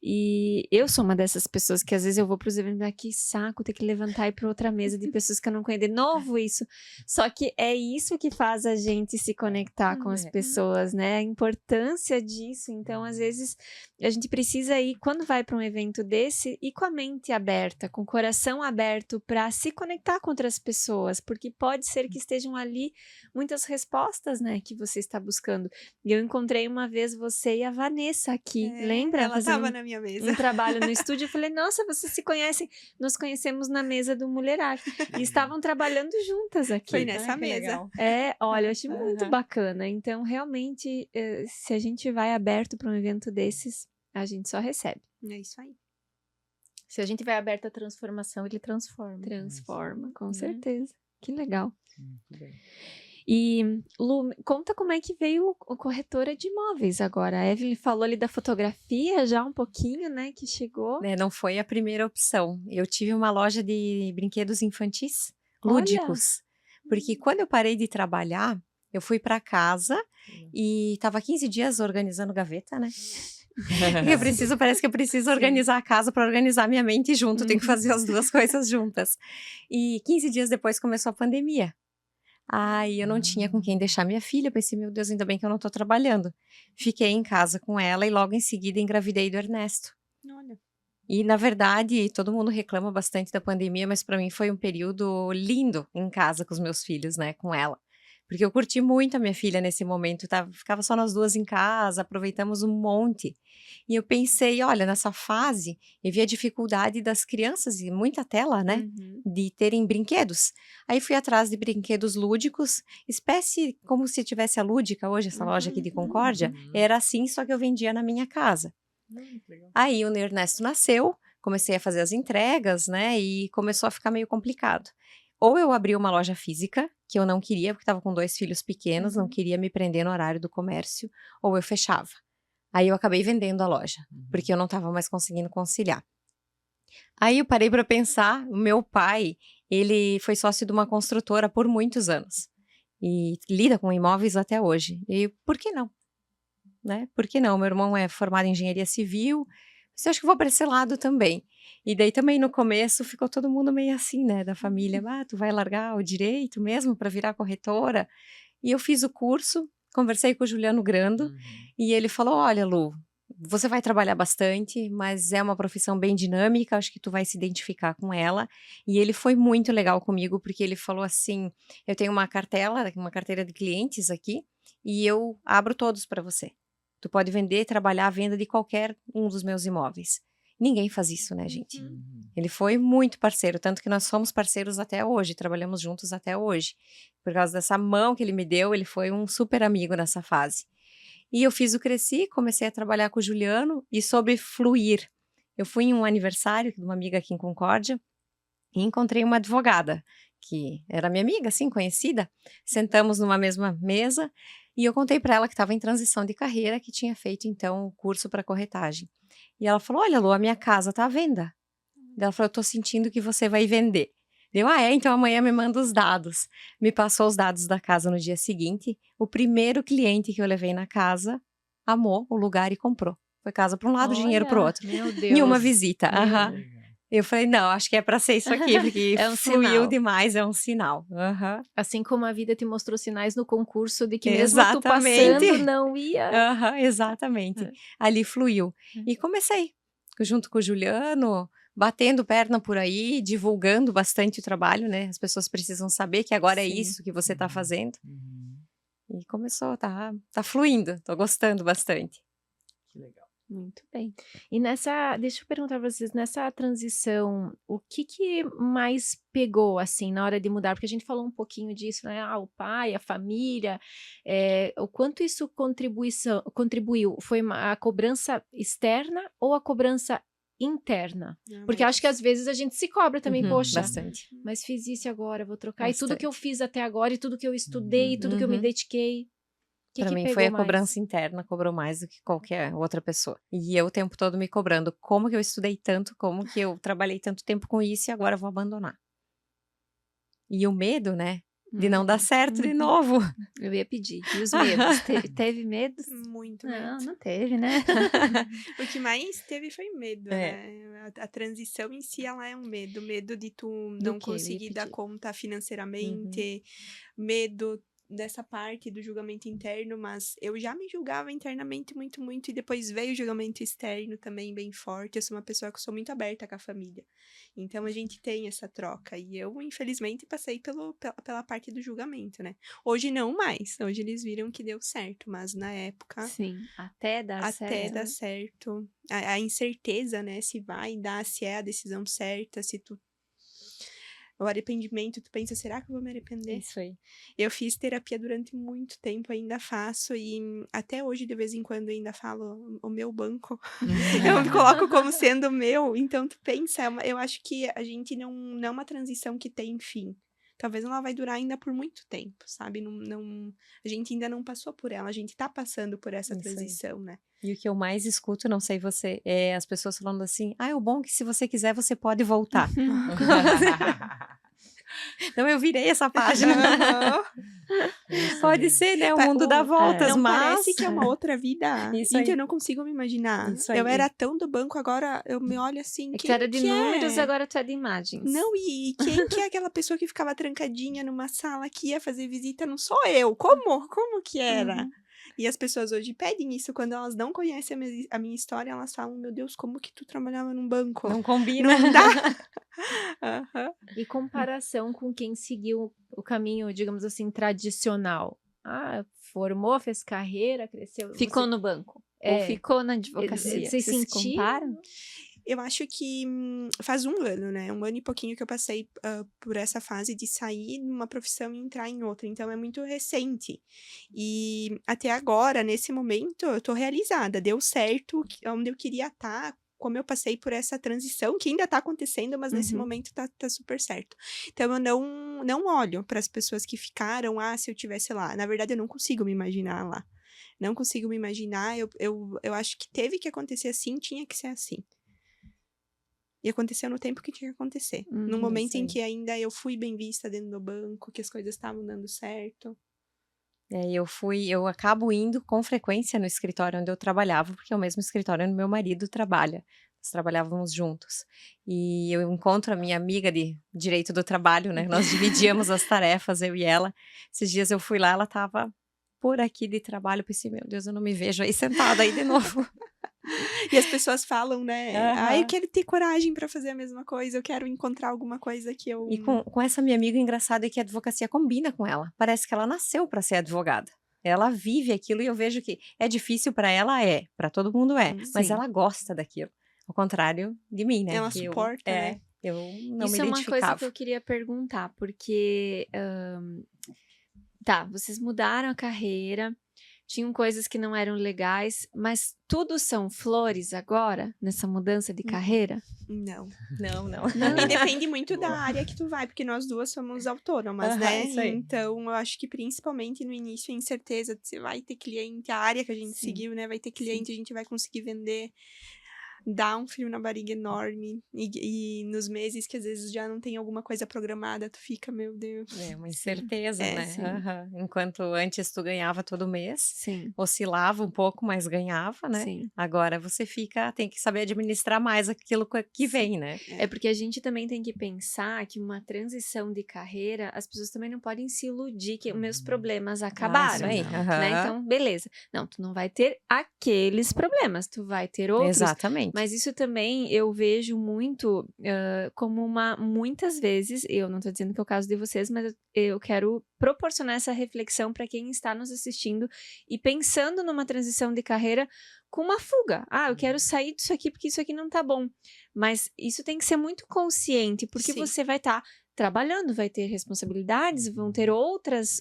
Speaker 3: E eu sou uma dessas pessoas que às vezes eu vou pros eventos, que saco, ter que levantar e ir pra outra mesa de pessoas que eu não conheço. De novo isso. Só que é isso que faz a gente se conectar com as pessoas, né? A importância disso. Então, às vezes, a gente precisa ir, quando vai para um evento desse, ir com a mente aberta, com o coração aberto para se conectar com outras pessoas, porque pode ser que estejam ali muitas respostas, né, que você está buscando. E eu encontrei uma vez você e a Vanessa aqui, lembra?
Speaker 4: Ela
Speaker 3: Fazendo
Speaker 4: tava na minha mesa.
Speaker 3: um trabalho no estúdio, eu falei, nossa, vocês se conhecem? Nos conhecemos na mesa do Mulherar. E estavam trabalhando juntas aqui.
Speaker 4: Foi nessa mesa.
Speaker 3: Olha, eu achei muito
Speaker 2: Aham.
Speaker 3: bacana. Então, realmente, se a gente vai aberto para um evento desses, a gente só recebe.
Speaker 4: É isso aí.
Speaker 2: Se a gente vai aberto à transformação, ele transforma.
Speaker 3: Transforma, com
Speaker 2: Né?
Speaker 3: certeza. Que legal.
Speaker 1: Muito bem.
Speaker 3: E, Lu, conta como é que veio o corretora de imóveis agora. A Evelyn falou ali da fotografia já um pouquinho, né, que chegou.
Speaker 5: Não foi a primeira opção. Eu tive uma loja de brinquedos infantis
Speaker 3: Olha!
Speaker 5: lúdicos. Porque quando eu parei de trabalhar, eu fui para casa e estava 15 dias organizando gaveta, né? E parece que eu preciso organizar a casa para organizar minha mente junto. Tenho que fazer as duas coisas juntas. E 15 dias depois começou a pandemia. Aí eu não tinha com quem deixar minha filha, pensei, meu Deus, ainda bem que eu não tô trabalhando. Fiquei em casa com ela e logo em seguida engravidei do Ernesto.
Speaker 4: Olha.
Speaker 5: E na verdade, todo mundo reclama bastante da pandemia, mas para mim foi um período lindo em casa com os meus filhos, né, com ela. Porque eu curti muito a minha filha nesse momento, ficava só nós duas em casa, aproveitamos um monte. E eu pensei, olha, nessa fase, eu vi a dificuldade das crianças, e muita tela, né, de terem brinquedos. Aí fui atrás de brinquedos lúdicos, espécie como se tivesse a Lúdica hoje, essa loja aqui de Concórdia, era assim, só que eu vendia na minha casa. Aí o Ernesto nasceu, comecei a fazer as entregas, né, e começou a ficar meio complicado. Ou eu abri uma loja física, que eu não queria, porque estava com 2 filhos pequenos, não queria me prender no horário do comércio, ou eu fechava. Aí eu acabei vendendo a loja, porque eu não estava mais conseguindo conciliar. Aí eu parei para pensar, o meu pai, ele foi sócio de uma construtora por muitos anos, e lida com imóveis até hoje. E por que não? Né? Por que não? Meu irmão é formado em engenharia civil, mas eu acho que vou para esse lado também. E daí também no começo ficou todo mundo meio assim, né, da família, tu vai largar o direito mesmo para virar corretora? E eu fiz o curso, conversei com o Juliano Grando, e ele falou, olha, Lu, você vai trabalhar bastante, mas é uma profissão bem dinâmica, acho que tu vai se identificar com ela. E ele foi muito legal comigo, porque ele falou assim, eu tenho uma carteira de clientes aqui, e eu abro todos para você. Tu pode vender, trabalhar a venda de qualquer um dos meus imóveis. Ninguém faz isso, né, gente? Ele foi muito parceiro, tanto que nós somos parceiros até hoje, trabalhamos juntos até hoje. Por causa dessa mão que ele me deu, ele foi um super amigo nessa fase. E eu fiz o Cresci, comecei a trabalhar com o Juliano, e sobre fluir. Eu fui em um aniversário de uma amiga aqui em Concórdia, e encontrei uma advogada, que era minha amiga, assim, conhecida. Sentamos numa mesma mesa, e eu contei para ela que estava em transição de carreira, que tinha feito, então, o curso para corretagem. E ela falou, olha, Lu, a minha casa está à venda. Ela falou, eu estou sentindo que você vai vender. Eu, então amanhã me manda os dados. Me passou os dados da casa no dia seguinte. O primeiro cliente que eu levei na casa amou o lugar e comprou. Foi casa para um lado, dinheiro para o outro.
Speaker 2: Meu Deus.
Speaker 5: Em uma visita. Eu falei, não, acho que é para ser isso aqui, porque
Speaker 3: É um
Speaker 5: fluiu
Speaker 3: sinal.
Speaker 5: demais, é um sinal.
Speaker 2: Assim como a vida te mostrou sinais no concurso de que mesmo tu
Speaker 5: Exatamente.
Speaker 2: passando não ia...
Speaker 5: Exatamente. Ali fluiu. E comecei, junto com o Juliano, batendo perna por aí, divulgando bastante o trabalho, né? As pessoas precisam saber que agora é isso que você está fazendo. E começou, tá fluindo, tô gostando bastante.
Speaker 1: Que legal.
Speaker 2: Muito bem. E deixa eu perguntar pra vocês, nessa transição, o que mais pegou, assim, na hora de mudar? Porque a gente falou um pouquinho disso, né? O pai, a família, o quanto isso contribuiu? Foi a cobrança externa ou a cobrança interna? Porque acho que às vezes a gente se cobra também, poxa,
Speaker 5: Bastante.
Speaker 2: mas fiz isso agora, vou trocar. E tudo
Speaker 5: Bastante.
Speaker 2: que eu fiz até agora, e tudo que eu estudei, e tudo que eu me dediquei.
Speaker 5: Para mim foi a cobrança interna, cobrou mais do que qualquer outra pessoa. E eu o tempo todo me cobrando, como que eu estudei tanto, como que eu trabalhei tanto tempo com isso e agora vou abandonar. E o medo, né, de não dar certo de novo.
Speaker 2: Eu ia pedir. E os medos? Teve medos?
Speaker 4: Muito medo.
Speaker 2: Não teve, né?
Speaker 4: O que mais teve foi medo, né? A transição em si, ela é um medo. Medo de tu não conseguir dar conta financeiramente, medo dessa parte do julgamento interno, mas eu já me julgava internamente muito, muito, e depois veio o julgamento externo também bem forte. Eu sou uma pessoa que sou muito aberta com a família, então a gente tem essa troca, e eu, infelizmente, passei pela parte do julgamento, né? Hoje não mais, hoje eles viram que deu certo, mas na época...
Speaker 3: Sim, até dar certo.
Speaker 4: Até dar certo. A incerteza, né, se vai dar, se é a decisão certa, se tu... O arrependimento, tu pensa, será que eu vou me arrepender?
Speaker 5: Isso aí.
Speaker 4: Eu fiz terapia durante muito tempo, ainda faço, e até hoje, de vez em quando, ainda falo o meu banco. Eu me coloco como sendo meu, então tu pensa, eu acho que a gente não é uma transição que tem fim. Talvez ela vai durar ainda por muito tempo, sabe? A gente ainda não passou por ela, a gente tá passando por essa transição, né?
Speaker 5: E o que eu mais escuto, não sei você, é as pessoas falando assim, o bom é que se você quiser, você pode voltar. Não, eu virei essa página.
Speaker 4: Aham.
Speaker 5: Pode ser, né? O
Speaker 4: Pa-
Speaker 5: mundo dá voltas,
Speaker 4: Não
Speaker 5: mas...
Speaker 4: parece que é uma outra vida?
Speaker 5: Isso
Speaker 4: Gente,
Speaker 5: aí.
Speaker 4: eu não consigo me imaginar.
Speaker 5: Isso
Speaker 4: Eu
Speaker 5: aí.
Speaker 4: era tão do banco, agora eu me olho assim,
Speaker 3: É que tu
Speaker 4: quem
Speaker 3: era de
Speaker 4: que
Speaker 3: números,
Speaker 4: é?
Speaker 3: agora tu é de imagens.
Speaker 4: Não, e quem que é aquela pessoa que ficava trancadinha numa sala que ia fazer visita? Não sou eu. Como que era?
Speaker 3: Uhum.
Speaker 4: E as pessoas hoje pedem isso quando elas não conhecem a minha história, elas falam, meu Deus, como que tu trabalhava num banco?
Speaker 5: Não combina.
Speaker 4: Não dá. Aham.
Speaker 2: E comparação com quem seguiu o caminho, digamos assim, tradicional. Ah, formou, fez carreira, cresceu.
Speaker 3: Ficou
Speaker 2: Você-
Speaker 3: no banco.
Speaker 2: É.
Speaker 3: Ou ficou na advocacia.
Speaker 2: Vocês
Speaker 3: se
Speaker 2: sentiram?
Speaker 3: comparam?
Speaker 4: Eu acho que faz um ano, né? Um ano e pouquinho que eu passei por essa fase de sair de uma profissão e entrar em outra. Então, é muito recente. E até agora, nesse momento, eu tô realizada. Deu certo onde eu queria estar. Como eu passei por essa transição, que ainda tá acontecendo, mas nesse
Speaker 3: Uhum.
Speaker 4: momento tá super certo. Então, eu não olho para as pessoas que ficaram, se eu tivesse lá. Na verdade, eu não consigo me imaginar lá. Não consigo me imaginar. Eu acho que teve que acontecer assim, tinha que ser assim. E aconteceu no tempo que tinha que acontecer. No
Speaker 3: Uhum,
Speaker 4: momento
Speaker 5: isso
Speaker 4: em
Speaker 5: aí.
Speaker 4: que ainda eu fui bem vista dentro do banco, que as coisas estavam dando certo.
Speaker 5: Eu acabo indo com frequência no escritório onde eu trabalhava, porque é o mesmo escritório onde meu marido trabalha. Nós trabalhávamos juntos. E eu encontro a minha amiga de direito do trabalho, né? Nós dividíamos as tarefas, eu e ela. Esses dias eu fui lá, ela estava por aqui de trabalho. Eu pensei, meu Deus, eu não me vejo aí sentada aí de novo.
Speaker 4: E as pessoas falam, né? Eu
Speaker 5: Aham.
Speaker 4: quero ter coragem pra fazer a mesma coisa, eu quero encontrar alguma coisa que eu.
Speaker 5: E com essa minha amiga, o engraçado é que a advocacia combina com ela. Parece que ela nasceu para ser advogada. Ela vive aquilo e eu vejo que é difícil para ela, para todo mundo mas
Speaker 3: Sim.
Speaker 5: ela gosta daquilo. Ao contrário de mim, né?
Speaker 4: Ela
Speaker 5: que
Speaker 4: suporta, né?
Speaker 5: Eu não
Speaker 3: Isso
Speaker 5: me
Speaker 3: é uma coisa
Speaker 5: identificava.
Speaker 3: que eu queria perguntar, porque tá, vocês mudaram a carreira, tinham coisas que não eram legais, mas tudo são flores agora, nessa mudança de carreira?
Speaker 4: Não.
Speaker 5: Não.
Speaker 4: E depende muito da área que tu vai, porque nós duas somos autônomas,
Speaker 5: Aham,
Speaker 4: né?
Speaker 5: isso aí.
Speaker 4: Então, eu acho que principalmente no início, a incerteza de você vai ter cliente, a área que a gente
Speaker 3: Sim.
Speaker 4: seguiu, né? Vai ter cliente, a gente vai conseguir vender. Dá um frio na barriga enorme. E nos meses que às vezes já não tem alguma coisa programada, tu fica, meu Deus.
Speaker 5: É uma incerteza,
Speaker 4: É,
Speaker 5: né?
Speaker 3: sim.
Speaker 5: Aham. Enquanto antes tu ganhava todo mês,
Speaker 3: Sim,
Speaker 5: oscilava um pouco, mas ganhava, né?
Speaker 3: sim.
Speaker 5: Agora você tem que saber administrar mais aquilo que vem, né?
Speaker 3: É porque a gente também tem que pensar que uma transição de carreira, as pessoas também não podem se iludir que meus problemas acabaram.
Speaker 5: Ah, isso aí.
Speaker 3: Né?
Speaker 5: Aham.
Speaker 3: Então, beleza. Não, tu não vai ter aqueles problemas, tu vai ter outros.
Speaker 5: Exatamente.
Speaker 3: Mas isso também eu vejo muito como muitas vezes, eu não tô dizendo que é o caso de vocês, mas eu quero proporcionar essa reflexão para quem está nos assistindo e pensando numa transição de carreira com uma fuga. Eu quero sair disso aqui porque isso aqui não tá bom. Mas isso tem que ser muito consciente, porque
Speaker 4: Sim.
Speaker 3: você vai estar trabalhando, vai ter responsabilidades, vão ter outros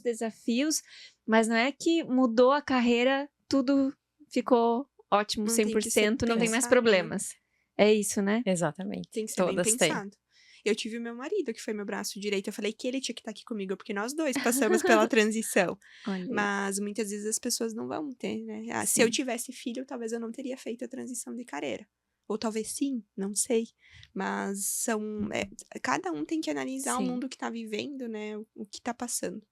Speaker 3: desafios, mas não é que mudou a carreira, tudo ficou ótimo,
Speaker 4: Não tem que ser
Speaker 3: 100%, não tem mais
Speaker 4: pensado,
Speaker 3: problemas. É isso, né?
Speaker 5: Exatamente.
Speaker 4: Tem que ser bem
Speaker 5: Todas têm.
Speaker 4: pensado. Eu tive o meu marido, que foi meu braço direito. Eu falei que ele tinha que estar aqui comigo, porque nós dois passamos pela transição.
Speaker 3: Olha aí.
Speaker 4: Mas muitas vezes as pessoas não vão ter, né? Se
Speaker 3: Sim.
Speaker 4: eu tivesse filho, talvez eu não teria feito a transição de carreira. Ou talvez sim, não sei. Mas cada um tem que analisar o
Speaker 3: Sim.
Speaker 4: mundo que tá vivendo, né? O que tá passando.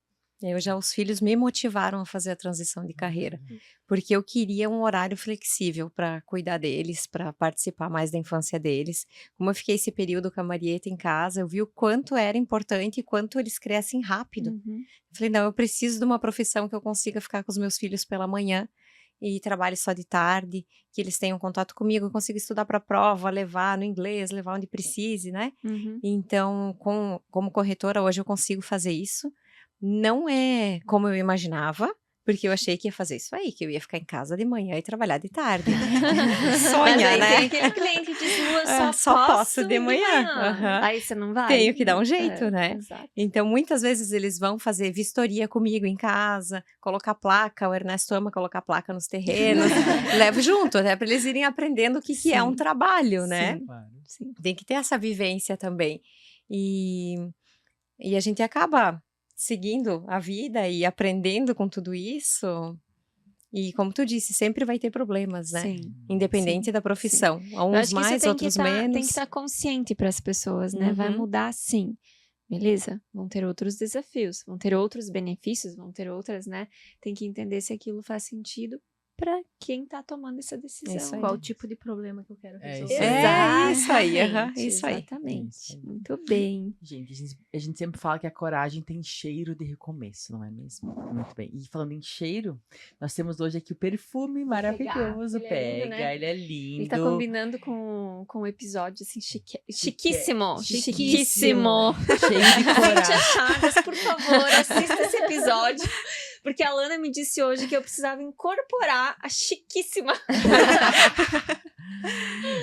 Speaker 5: Os filhos me motivaram a fazer a transição de carreira, porque eu queria um horário flexível para cuidar deles, para participar mais da infância deles. Como eu fiquei esse período com a Marieta em casa, eu vi o quanto era importante e quanto eles crescem rápido.
Speaker 3: Uhum.
Speaker 5: Eu falei, não, eu preciso de uma profissão que eu consiga ficar com os meus filhos pela manhã e trabalhe só de tarde, que eles tenham contato comigo, eu consigo estudar para a prova, levar no inglês, levar onde precise, né?
Speaker 3: Uhum.
Speaker 5: Então, como corretora, hoje eu consigo fazer isso. Não é como eu imaginava, porque eu achei que ia fazer isso aí, que eu ia ficar em casa de manhã e trabalhar de tarde.
Speaker 3: Mas
Speaker 5: Sonha,
Speaker 3: aí
Speaker 5: né?
Speaker 3: tem aquele cliente que diz,
Speaker 5: Só posso de manhã. Aham.
Speaker 3: Aí você não vai?
Speaker 5: Tenho que dar um jeito, né?
Speaker 3: Exato.
Speaker 5: Então, muitas vezes eles vão fazer vistoria comigo em casa, colocar placa, o Ernesto ama colocar placa nos terrenos, levo junto, até para eles irem aprendendo o que é um
Speaker 3: Sim.
Speaker 5: trabalho, né?
Speaker 3: Sim.
Speaker 1: Claro.
Speaker 3: Sim.
Speaker 5: Tem que ter essa vivência também. E a gente acaba seguindo a vida e aprendendo com tudo isso. E como tu disse, sempre vai ter problemas, né?
Speaker 3: Sim.
Speaker 5: Independente da profissão.
Speaker 3: Eu
Speaker 5: Uns
Speaker 3: acho que
Speaker 5: mais,
Speaker 3: isso
Speaker 5: outros menos.
Speaker 3: tem que estar consciente para as pessoas, né? Vai
Speaker 5: Uhum.
Speaker 3: mudar sim. Beleza? Vão ter outros desafios, vão ter outros benefícios, vão ter outras, né? Tem que entender se aquilo faz sentido para quem tá tomando essa decisão.
Speaker 5: Isso aí.
Speaker 2: Qual o tipo de problema que eu quero
Speaker 1: É
Speaker 2: resolver?
Speaker 1: isso aí.
Speaker 5: É isso aí,
Speaker 3: Exatamente,
Speaker 5: isso aí.
Speaker 3: Exatamente.
Speaker 1: Isso aí.
Speaker 3: Muito bem.
Speaker 1: Gente, a gente sempre fala que a coragem tem cheiro de recomeço, não é mesmo? Muito bem. E falando em cheiro, nós temos hoje aqui o perfume maravilhoso.
Speaker 3: Ele é lindo, né?
Speaker 1: Ele é lindo.
Speaker 3: Ele tá combinando com o episódio, assim, chiquíssimo.
Speaker 1: Chiquíssimo.
Speaker 3: Chiquíssimo.
Speaker 1: Cheio de
Speaker 3: Gente,
Speaker 1: coragem.
Speaker 3: achadas, por favor, assista esse episódio. Porque a Lana me disse hoje que eu precisava incorporar a chiquíssima.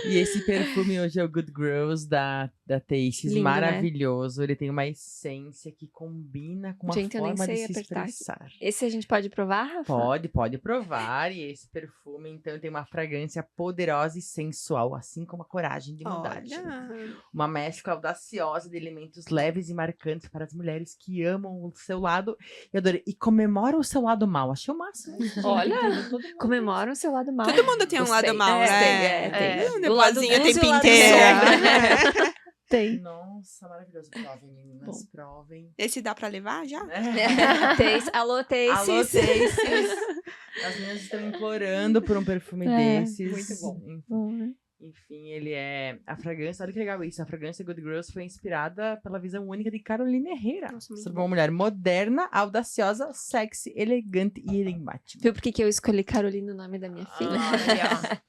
Speaker 1: E esse perfume hoje é o Good Girls da Tastes,
Speaker 3: Lindo, né?
Speaker 1: maravilhoso. Ele tem uma essência que combina com uma
Speaker 3: Gente, eu nem
Speaker 1: forma de
Speaker 3: sei
Speaker 1: se
Speaker 3: apertar aqui.
Speaker 1: expressar.
Speaker 3: Esse a gente pode provar, Rafa?
Speaker 1: Pode provar. E esse perfume, então, tem uma fragrância poderosa e sensual, assim como a coragem de mudar.
Speaker 4: Olha.
Speaker 1: Uma mescla audaciosa de elementos leves e marcantes para as mulheres que amam o seu lado. Eu adorei. E comemoram o seu lado mal. Achei o máximo.
Speaker 3: Olha,
Speaker 1: Todo mundo.
Speaker 3: comemoram o seu lado mal.
Speaker 4: Todo mundo tem um
Speaker 3: Gostei.
Speaker 4: lado mal, né?
Speaker 3: Tem.
Speaker 4: Um
Speaker 3: O lado
Speaker 4: negocinho o
Speaker 3: luz e
Speaker 4: tempo
Speaker 3: o lado
Speaker 4: inteiro.
Speaker 3: sombra. Tem.
Speaker 1: Nossa, maravilhoso. Provem, meninas. Provem.
Speaker 4: Esse dá pra levar já?
Speaker 3: Tace. Alô, Tace.
Speaker 1: Alô, Tastes. As meninas estão implorando por um perfume desses.
Speaker 5: muito bom.
Speaker 3: Bom, né?
Speaker 1: Enfim, ele é... A fragrância, olha que legal isso. A fragrância Good Girls foi inspirada pela visão única de Carolina Herrera.
Speaker 4: Nossa, muito
Speaker 1: Sobre
Speaker 4: bom.
Speaker 1: uma mulher moderna, audaciosa, sexy, elegante e enigmática.
Speaker 3: Viu por que eu escolhi Carolina, o nome da minha filha?
Speaker 1: Olha,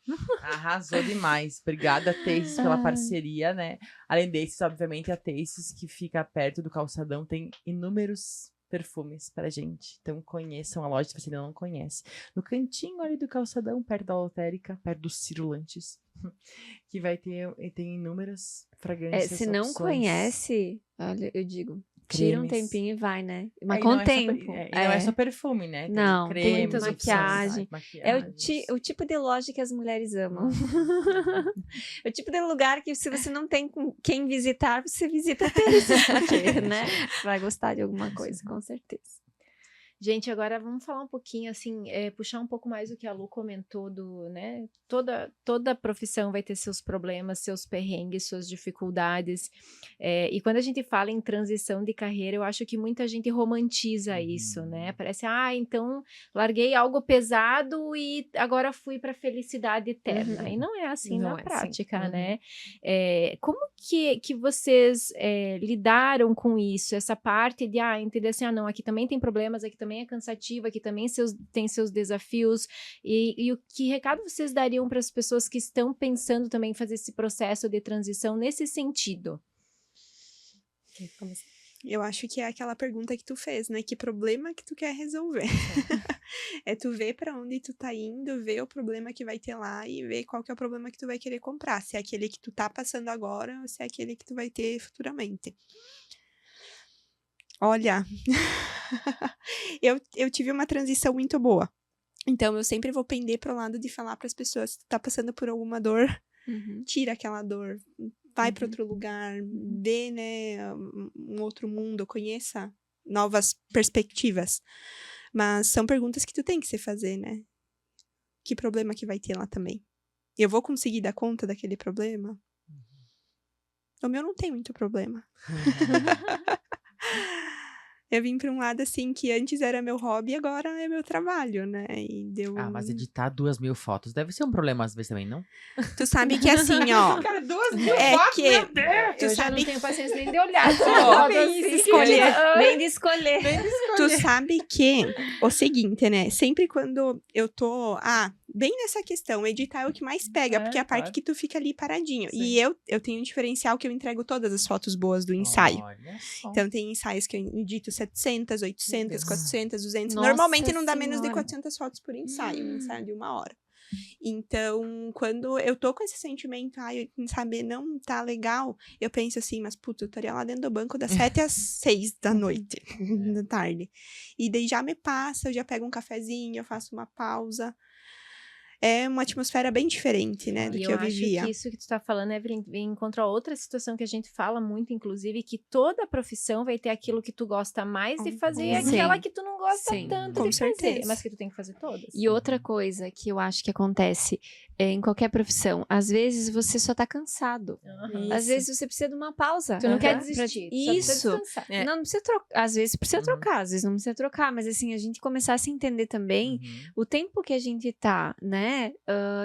Speaker 1: arrasou demais. Obrigada, Tastes, pela
Speaker 3: Ai.
Speaker 1: parceria, né? Além desses, obviamente, a Tastes, que fica perto do calçadão, tem inúmeros perfumes pra gente. Então conheçam a loja se você ainda não conhece. No cantinho ali do calçadão, perto da lotérica, perto dos cirulantes, que vai ter, tem inúmeras fragrâncias.
Speaker 3: Se não
Speaker 1: opções.
Speaker 3: conhece, olha, eu digo, tira um
Speaker 1: Cremes.
Speaker 3: tempinho e vai, né? Mas
Speaker 1: Aí
Speaker 3: com
Speaker 1: não
Speaker 3: o
Speaker 1: é só
Speaker 3: tempo.
Speaker 1: e não é só perfume, né? Tem
Speaker 3: Não, tem
Speaker 1: cremes,
Speaker 3: muita
Speaker 1: opções,
Speaker 3: maquiagem. É
Speaker 1: maquiagens.
Speaker 3: o tipo de loja que as mulheres amam. É o tipo de lugar que, se você não tem com quem visitar, você visita Tace, porque, né? Vai gostar de alguma coisa, com certeza.
Speaker 2: Gente, agora vamos falar um pouquinho, assim, puxar um pouco mais o que a Lu comentou do, né, toda profissão vai ter seus problemas, seus perrengues, suas dificuldades, e quando a gente fala em transição de carreira, eu acho que muita gente romantiza isso, né, parece, então larguei algo pesado e agora fui para felicidade eterna, e não é assim
Speaker 5: Não
Speaker 2: na
Speaker 5: é assim.
Speaker 2: prática, né, como que vocês lidaram com isso, essa parte de, entender assim, não, aqui também tem problemas, aqui também é cansativo, aqui também tem seus desafios, e o que recado vocês dariam para as pessoas que estão pensando também em fazer esse processo de transição nesse sentido?
Speaker 4: Eu acho que é aquela pergunta que tu fez, né? Que problema que tu quer resolver? É tu ver pra onde tu tá indo, ver o problema que vai ter lá e ver qual que é o problema que tu vai querer comprar. Se é aquele que tu tá passando agora ou se é aquele que tu vai ter futuramente. Olha, eu tive uma transição muito boa. Então, eu sempre vou pender pro lado de falar pras pessoas, se tu tá passando por alguma dor, tira aquela dor, vai pra outro lugar, vê, né, um outro mundo, conheça novas perspectivas. Mas são perguntas que tu tem que se fazer, né? Que problema que vai ter lá também? Eu vou conseguir dar conta daquele problema? O meu não tem muito problema. Eu vim pra um lado, assim, que antes era meu hobby, agora é meu trabalho, né? E deu...
Speaker 1: Mas editar 2.000 fotos deve ser um problema às vezes também, não?
Speaker 4: Tu sabe que assim, ó...
Speaker 1: Cara, 2.000
Speaker 4: É
Speaker 1: fotos,
Speaker 4: que-
Speaker 1: meu Deus!
Speaker 4: Tu
Speaker 2: Eu já
Speaker 4: sabe
Speaker 2: não tenho paciência nem de olhar.
Speaker 3: Nem de escolher.
Speaker 4: Tu sabe que o seguinte, né? Sempre quando eu tô... bem nessa questão, editar é o que mais pega, porque é a parte
Speaker 1: claro.
Speaker 4: que tu fica ali paradinho.
Speaker 1: Sim.
Speaker 4: E eu tenho um diferencial que eu entrego todas as fotos boas do ensaio.
Speaker 1: Olha só.
Speaker 4: Então, tem ensaios que eu edito 700, 800,
Speaker 1: Deus.
Speaker 4: 400, 200.
Speaker 3: Nossa
Speaker 4: Normalmente não dá menos de
Speaker 3: Senhora.
Speaker 4: 400 fotos por ensaio, um ensaio de 1 hora. Então, quando eu tô com esse sentimento, sabe, não tá legal, eu penso assim, mas puta, eu estaria lá dentro do banco das 7 às 6 da noite, da tarde. E daí já me passa, eu já pego um cafezinho, eu faço uma pausa. é uma atmosfera bem diferente, né, do
Speaker 2: E
Speaker 4: que eu
Speaker 2: acho
Speaker 4: vivia.
Speaker 2: que isso que tu tá falando vem contra outra situação que a gente fala muito, inclusive, que toda profissão vai ter aquilo que tu gosta mais de fazer e
Speaker 3: Sim.
Speaker 2: aquela que tu não gosta
Speaker 3: Sim.
Speaker 2: tanto
Speaker 4: Com
Speaker 2: de fazer,
Speaker 4: certeza.
Speaker 2: mas que tu tem que fazer todas.
Speaker 3: E outra coisa que eu acho que acontece em qualquer profissão, às vezes você só tá cansado.
Speaker 2: Aham.
Speaker 3: Às vezes você precisa de uma pausa.
Speaker 2: Tu não quer
Speaker 3: Pra-
Speaker 2: desistir, tu só precisa
Speaker 3: Isso.
Speaker 2: descansar.
Speaker 5: É.
Speaker 3: Não precisa trocar. Às vezes precisa
Speaker 1: Uhum.
Speaker 3: trocar, às vezes não precisa trocar. Mas assim, a gente começar a se entender também o tempo que a gente tá, né?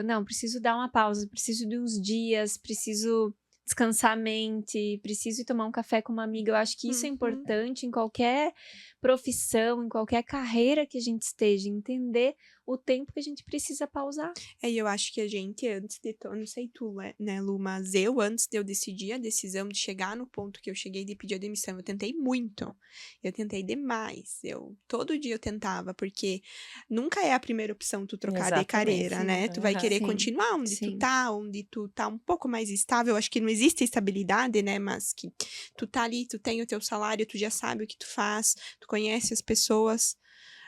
Speaker 3: Não, preciso dar uma pausa, preciso de uns dias, preciso descansar a mente, preciso ir tomar um café com uma amiga. Eu acho que isso é
Speaker 4: Uhum.
Speaker 3: importante em qualquer profissão, em qualquer carreira que a gente esteja, entender o tempo que a gente precisa pausar.
Speaker 4: E eu acho que a gente, antes de... Não sei tu, né, Lu, mas eu, antes de eu decidir a decisão de chegar no ponto que eu cheguei de pedir a demissão, eu tentei muito. Eu tentei demais. Todo dia eu tentava, porque nunca é a primeira opção tu trocar de
Speaker 5: Exatamente,
Speaker 4: carreira,
Speaker 5: sim.
Speaker 4: né? Tu vai
Speaker 5: Aham.
Speaker 4: querer
Speaker 3: Sim,
Speaker 4: continuar onde
Speaker 3: sim.
Speaker 4: onde tu tá um pouco mais estável. Acho que não existe estabilidade, né? Mas que tu tá ali, tu tem o teu salário, tu já sabe o que tu faz, tu conhece as pessoas.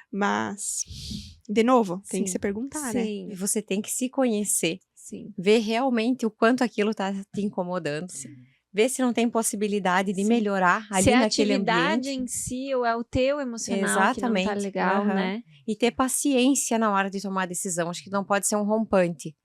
Speaker 4: Mas, de novo, tem que
Speaker 3: Sim.
Speaker 4: se perguntar, né?
Speaker 3: Sim,
Speaker 5: E você tem que se conhecer,
Speaker 3: sim.
Speaker 5: ver realmente o quanto aquilo tá te incomodando. Ver se não tem possibilidade de
Speaker 3: Sim.
Speaker 5: melhorar ali
Speaker 3: Se é a
Speaker 5: naquele
Speaker 3: atividade
Speaker 5: ambiente.
Speaker 3: em si ou é o teu emocional que não tá
Speaker 5: Exatamente,
Speaker 3: legal,
Speaker 5: aham.
Speaker 3: né?
Speaker 5: E ter paciência na hora de tomar a decisão. Acho que não pode ser um rompante.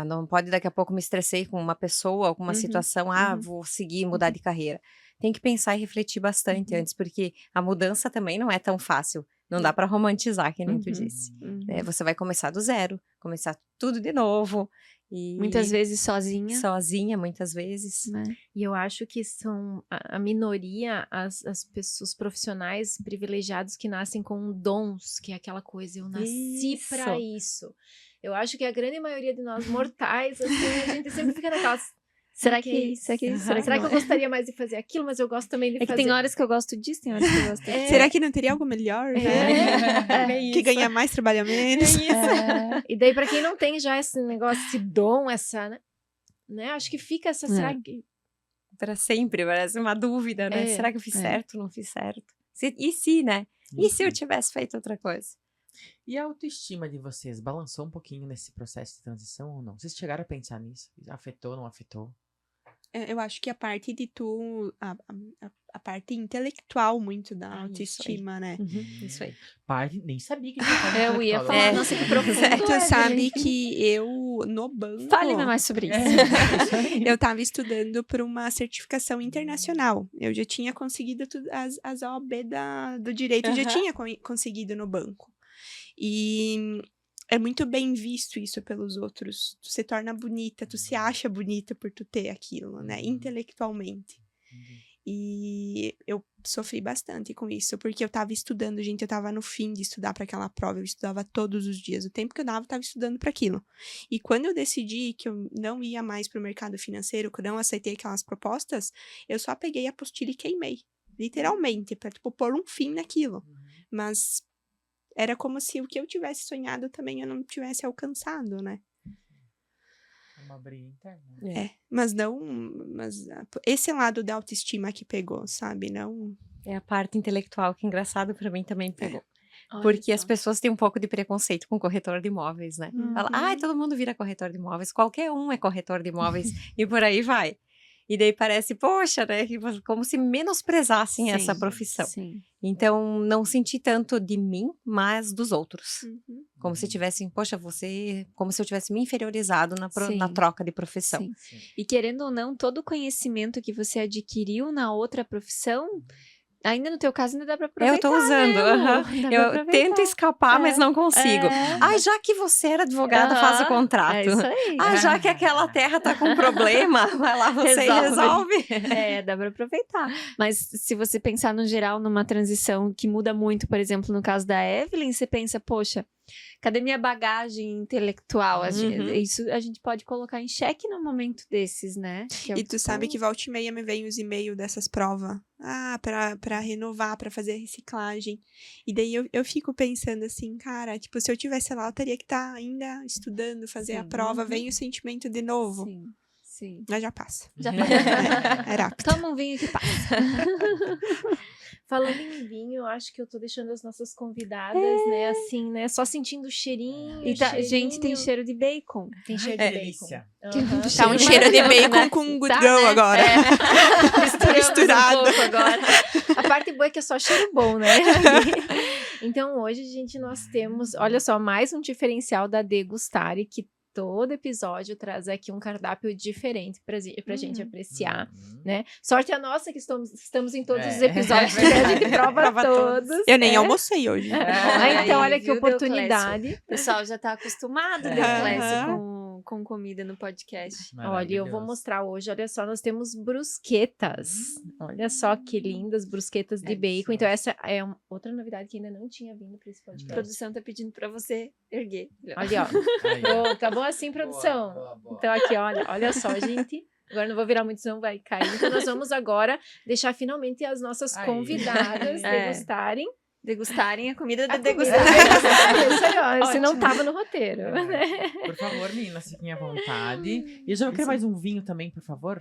Speaker 5: Não pode daqui a pouco me estressei com uma pessoa, alguma
Speaker 3: Uhum,
Speaker 5: situação,
Speaker 3: uhum.
Speaker 5: vou seguir, mudar de carreira. Tem que pensar e refletir bastante
Speaker 3: Uhum.
Speaker 5: antes, porque a mudança também não é tão fácil. Não dá para romantizar, que nem tu
Speaker 3: Uhum.
Speaker 5: disse.
Speaker 3: Uhum.
Speaker 5: Você vai começar do zero, começar tudo de novo. E
Speaker 3: Muitas vezes sozinha,
Speaker 5: sozinha, muitas vezes.
Speaker 3: né?
Speaker 2: E eu acho que são a minoria, as pessoas, os profissionais privilegiados que nascem com dons, que é aquela coisa, eu nasci
Speaker 5: Isso.
Speaker 2: pra isso. Eu acho que a grande maioria de nós mortais, assim, a gente sempre fica naquelas.
Speaker 3: Será
Speaker 2: "Ok,
Speaker 3: que será que
Speaker 2: será que
Speaker 3: não
Speaker 2: eu
Speaker 3: é?"
Speaker 2: gostaria mais de fazer aquilo, mas eu gosto também de
Speaker 3: É que
Speaker 2: fazer.
Speaker 3: tem horas que eu gosto disso, tem horas que eu gosto daquilo.
Speaker 4: Será que não teria algo melhor, né?
Speaker 5: Bem
Speaker 4: Que
Speaker 5: isso.
Speaker 4: ganha mais, trabalha menos.
Speaker 2: E daí, pra quem não tem já esse negócio, esse dom, essa, né? Acho que fica essa. Será que.
Speaker 5: Para sempre, parece uma dúvida, né?
Speaker 2: É,
Speaker 5: Será que eu fiz
Speaker 3: é.
Speaker 5: certo, não fiz certo? E se, né? E se eu tivesse feito outra coisa?
Speaker 1: E a autoestima de vocês balançou um pouquinho nesse processo de transição ou não? Vocês chegaram a pensar nisso? Afetou, não afetou?
Speaker 4: Eu acho que a parte de tu... A parte intelectual muito da
Speaker 5: Isso aí.
Speaker 4: autoestima, né?
Speaker 5: Isso aí.
Speaker 1: Parte, nem sabia que tinha parte
Speaker 3: Eu ia
Speaker 1: intelectual.
Speaker 3: falar,
Speaker 5: É.
Speaker 3: nossa, que profundo.
Speaker 4: Tu
Speaker 3: Evelyn.
Speaker 4: sabe que eu, no banco...
Speaker 3: Fale-me mais sobre isso.
Speaker 1: Isso aí.
Speaker 4: Eu tava estudando para uma certificação internacional. Eu já tinha conseguido as OAB do direito, eu já
Speaker 5: Aham.
Speaker 4: tinha conseguido no banco. E é muito bem visto isso pelos outros. Tu se torna bonita, tu se acha bonita por tu ter aquilo, né? Intelectualmente. E eu sofri bastante com isso, porque eu tava estudando, gente, eu tava no fim de estudar para aquela prova, eu estudava todos os dias. O tempo que eu dava, eu tava estudando para aquilo. E quando eu decidi que eu não ia mais pro mercado financeiro, que eu não aceitei aquelas propostas, eu só peguei a apostila e queimei. Literalmente, pra, tipo, pôr um fim naquilo. Mas era como se o que eu tivesse sonhado também eu não tivesse alcançado, né?
Speaker 1: Uma briga interna.
Speaker 4: Mas esse lado da autoestima que pegou, sabe? Não...
Speaker 5: É a parte intelectual que, engraçado, pra mim também pegou.
Speaker 3: Olha
Speaker 5: Porque as
Speaker 3: só.
Speaker 5: pessoas têm um pouco de preconceito com corretor de imóveis, né? Fala,
Speaker 4: Uhum.
Speaker 5: todo mundo vira corretor de imóveis, qualquer um é corretor de imóveis, e por aí vai. E daí parece, poxa, né? Como se menosprezassem essa
Speaker 3: Sim,
Speaker 5: profissão.
Speaker 3: Sim.
Speaker 5: Então, não senti tanto de mim, mas dos outros.
Speaker 4: Uhum.
Speaker 5: Como se tivessem, poxa, como se eu tivesse me inferiorizado na
Speaker 3: Sim.
Speaker 5: troca de profissão.
Speaker 3: Sim.
Speaker 1: Sim.
Speaker 3: E querendo ou não, todo o conhecimento que você adquiriu na outra profissão, ainda no teu caso, ainda dá pra aproveitar.
Speaker 5: Eu tô usando,
Speaker 3: né, Lu?
Speaker 5: aham.
Speaker 3: Dá pra
Speaker 5: Eu
Speaker 3: aproveitar.
Speaker 5: tento escapar, mas
Speaker 3: É,
Speaker 5: não consigo.
Speaker 3: é.
Speaker 5: Já que você era advogada, faz o
Speaker 3: Aham,
Speaker 5: contrato.
Speaker 3: É isso aí.
Speaker 5: Já que aquela terra tá com problema, vai lá você e
Speaker 3: Resolve.
Speaker 5: resolve.
Speaker 3: Dá pra aproveitar. Mas se você pensar no geral numa transição que muda muito, por exemplo, no caso da Evelyn, você pensa, poxa, cadê minha bagagem intelectual? Isso a gente pode colocar em xeque num momento desses, né? Que é o
Speaker 4: E tu sabe que volta e meia me vem os e-mails dessas provas. Pra renovar, pra fazer a reciclagem. E daí eu fico pensando assim, cara, tipo, se eu tivesse lá, eu teria que estar ainda estudando, fazer a
Speaker 3: Sim.
Speaker 4: prova,
Speaker 3: Uhum.
Speaker 4: vem o sentimento de novo.
Speaker 3: Sim, sim.
Speaker 4: Mas já passa.
Speaker 3: Já
Speaker 4: É rápido.
Speaker 3: Toma um vinho que passa.
Speaker 2: Falando em vinho, eu acho que eu tô deixando as nossas convidadas, né, assim, né, só sentindo o cheirinho.
Speaker 3: E gente, tem cheiro de bacon.
Speaker 2: Tem cheiro
Speaker 1: Ai,
Speaker 2: de
Speaker 1: que
Speaker 2: bacon.
Speaker 1: delícia.
Speaker 2: Aham.
Speaker 4: Tá um cheiro de bacon com good girl agora.
Speaker 3: Misturado.
Speaker 4: Misturado.
Speaker 3: Um pouco agora.
Speaker 2: A parte boa é que é só cheiro bom, né? Então, hoje, gente, nós temos, olha só, mais um diferencial da Degustare, que todo episódio traz aqui um cardápio diferente pra gente apreciar, né? Sorte a nossa que estamos em todos os episódios, porque a gente prova todos.
Speaker 4: Eu nem almocei hoje.
Speaker 2: Então, olha que
Speaker 3: Viu,
Speaker 2: oportunidade.
Speaker 3: O pessoal já tá acostumado, Deoclésio, com comida no podcast.
Speaker 2: Olha, eu vou mostrar hoje, olha só, nós temos brusquetas. Olha só que lindas brusquetas de bacon. Então, essa é outra novidade que ainda não tinha vindo para esse
Speaker 3: A
Speaker 2: podcast.
Speaker 3: produção tá pedindo pra você erguer.
Speaker 2: Olha, ó. Tá bom assim, produção?
Speaker 1: Boa.
Speaker 2: Então, aqui, olha só, gente. Agora não vou virar muito, senão vai cair. Então, nós vamos agora deixar finalmente as nossas
Speaker 1: Aí.
Speaker 2: convidadas
Speaker 3: Degustarem a comida da
Speaker 2: a comida
Speaker 3: degustação.
Speaker 2: Isso aí, ó, se não
Speaker 3: Ótimo.
Speaker 2: tava no roteiro.
Speaker 1: Por favor, meninas, fiquem à vontade. E eu já vou querer mais um vinho também, por favor.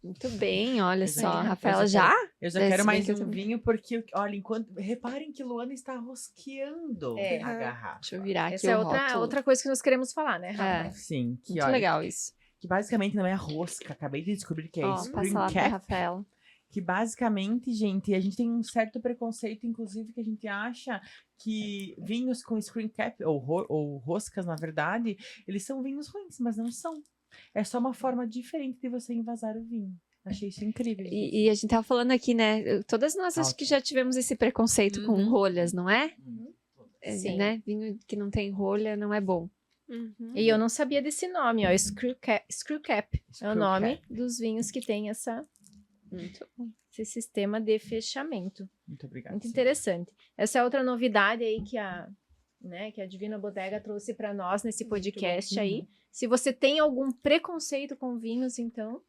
Speaker 3: Muito bem, olha
Speaker 1: Exato.
Speaker 3: só.
Speaker 1: Eu
Speaker 3: Rafaela,
Speaker 1: já
Speaker 3: já?
Speaker 1: Eu já
Speaker 3: Desse
Speaker 1: quero mais
Speaker 3: bem que eu
Speaker 1: um
Speaker 3: também.
Speaker 1: vinho, porque, olha, reparem que Luana está rosqueando
Speaker 2: É.
Speaker 1: a garrafa.
Speaker 3: Deixa eu virar aqui
Speaker 2: Essa é
Speaker 3: o rótulo.
Speaker 2: outra coisa que nós queremos falar, né, Rafa?
Speaker 1: Sim, que
Speaker 3: Muito
Speaker 1: olha,
Speaker 3: legal isso.
Speaker 1: que basicamente não é rosca. Acabei de descobrir que é
Speaker 3: Ó,
Speaker 1: Spring
Speaker 3: passa lá pra
Speaker 1: Cap.
Speaker 3: Rafaela.
Speaker 1: Que basicamente, gente, a gente tem um certo preconceito, inclusive, que a gente acha que vinhos com screen cap, ou roscas, na verdade, eles são vinhos ruins, mas não são. É só uma forma diferente de você envasar o vinho. Achei isso incrível.
Speaker 3: E a gente tava falando aqui, né? Todas nós acho que já tivemos esse preconceito com rolhas, não é?
Speaker 2: Sim.
Speaker 3: Né? Vinho que não tem rolha não é bom.
Speaker 2: E eu não sabia desse nome, ó. Screw Cap é o
Speaker 1: Screw
Speaker 2: nome
Speaker 1: cap.
Speaker 2: dos vinhos que tem esse sistema de fechamento.
Speaker 1: Muito obrigada.
Speaker 2: Muito interessante. Essa é outra novidade aí que a Divina Bodega trouxe para nós nesse podcast aí. Se você tem algum preconceito com vinhos, então,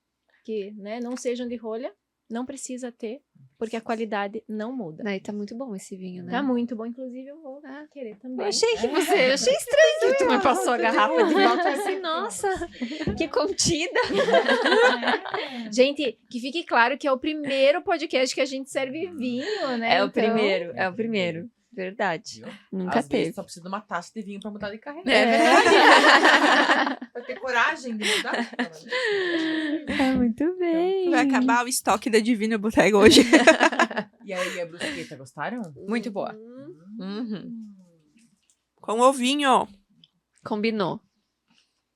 Speaker 2: que, né, não sejam de rolha, não precisa ter, porque a qualidade não muda.
Speaker 3: Daí tá muito bom esse vinho, né?
Speaker 2: Tá muito bom, inclusive eu vou querer também.
Speaker 3: Eu achei estranho que tu me passou a garrafa de volta assim, nossa, que contida.
Speaker 2: Gente, que fique claro que é o primeiro podcast que a gente serve vinho, né?
Speaker 3: É o
Speaker 2: Então,
Speaker 3: primeiro. Verdade.
Speaker 1: Viu?
Speaker 3: Nunca
Speaker 1: Às
Speaker 3: teve.
Speaker 1: vezes só precisa de uma taça de vinho pra mudar de carreira.
Speaker 2: É.
Speaker 1: Pra ter coragem de mudar.
Speaker 3: Tá muito bem.
Speaker 4: Vai acabar o estoque da Divina Bodega hoje.
Speaker 1: E aí, a brusqueta, gostaram?
Speaker 5: Muito boa.
Speaker 4: Com ovinho.
Speaker 3: Combinou.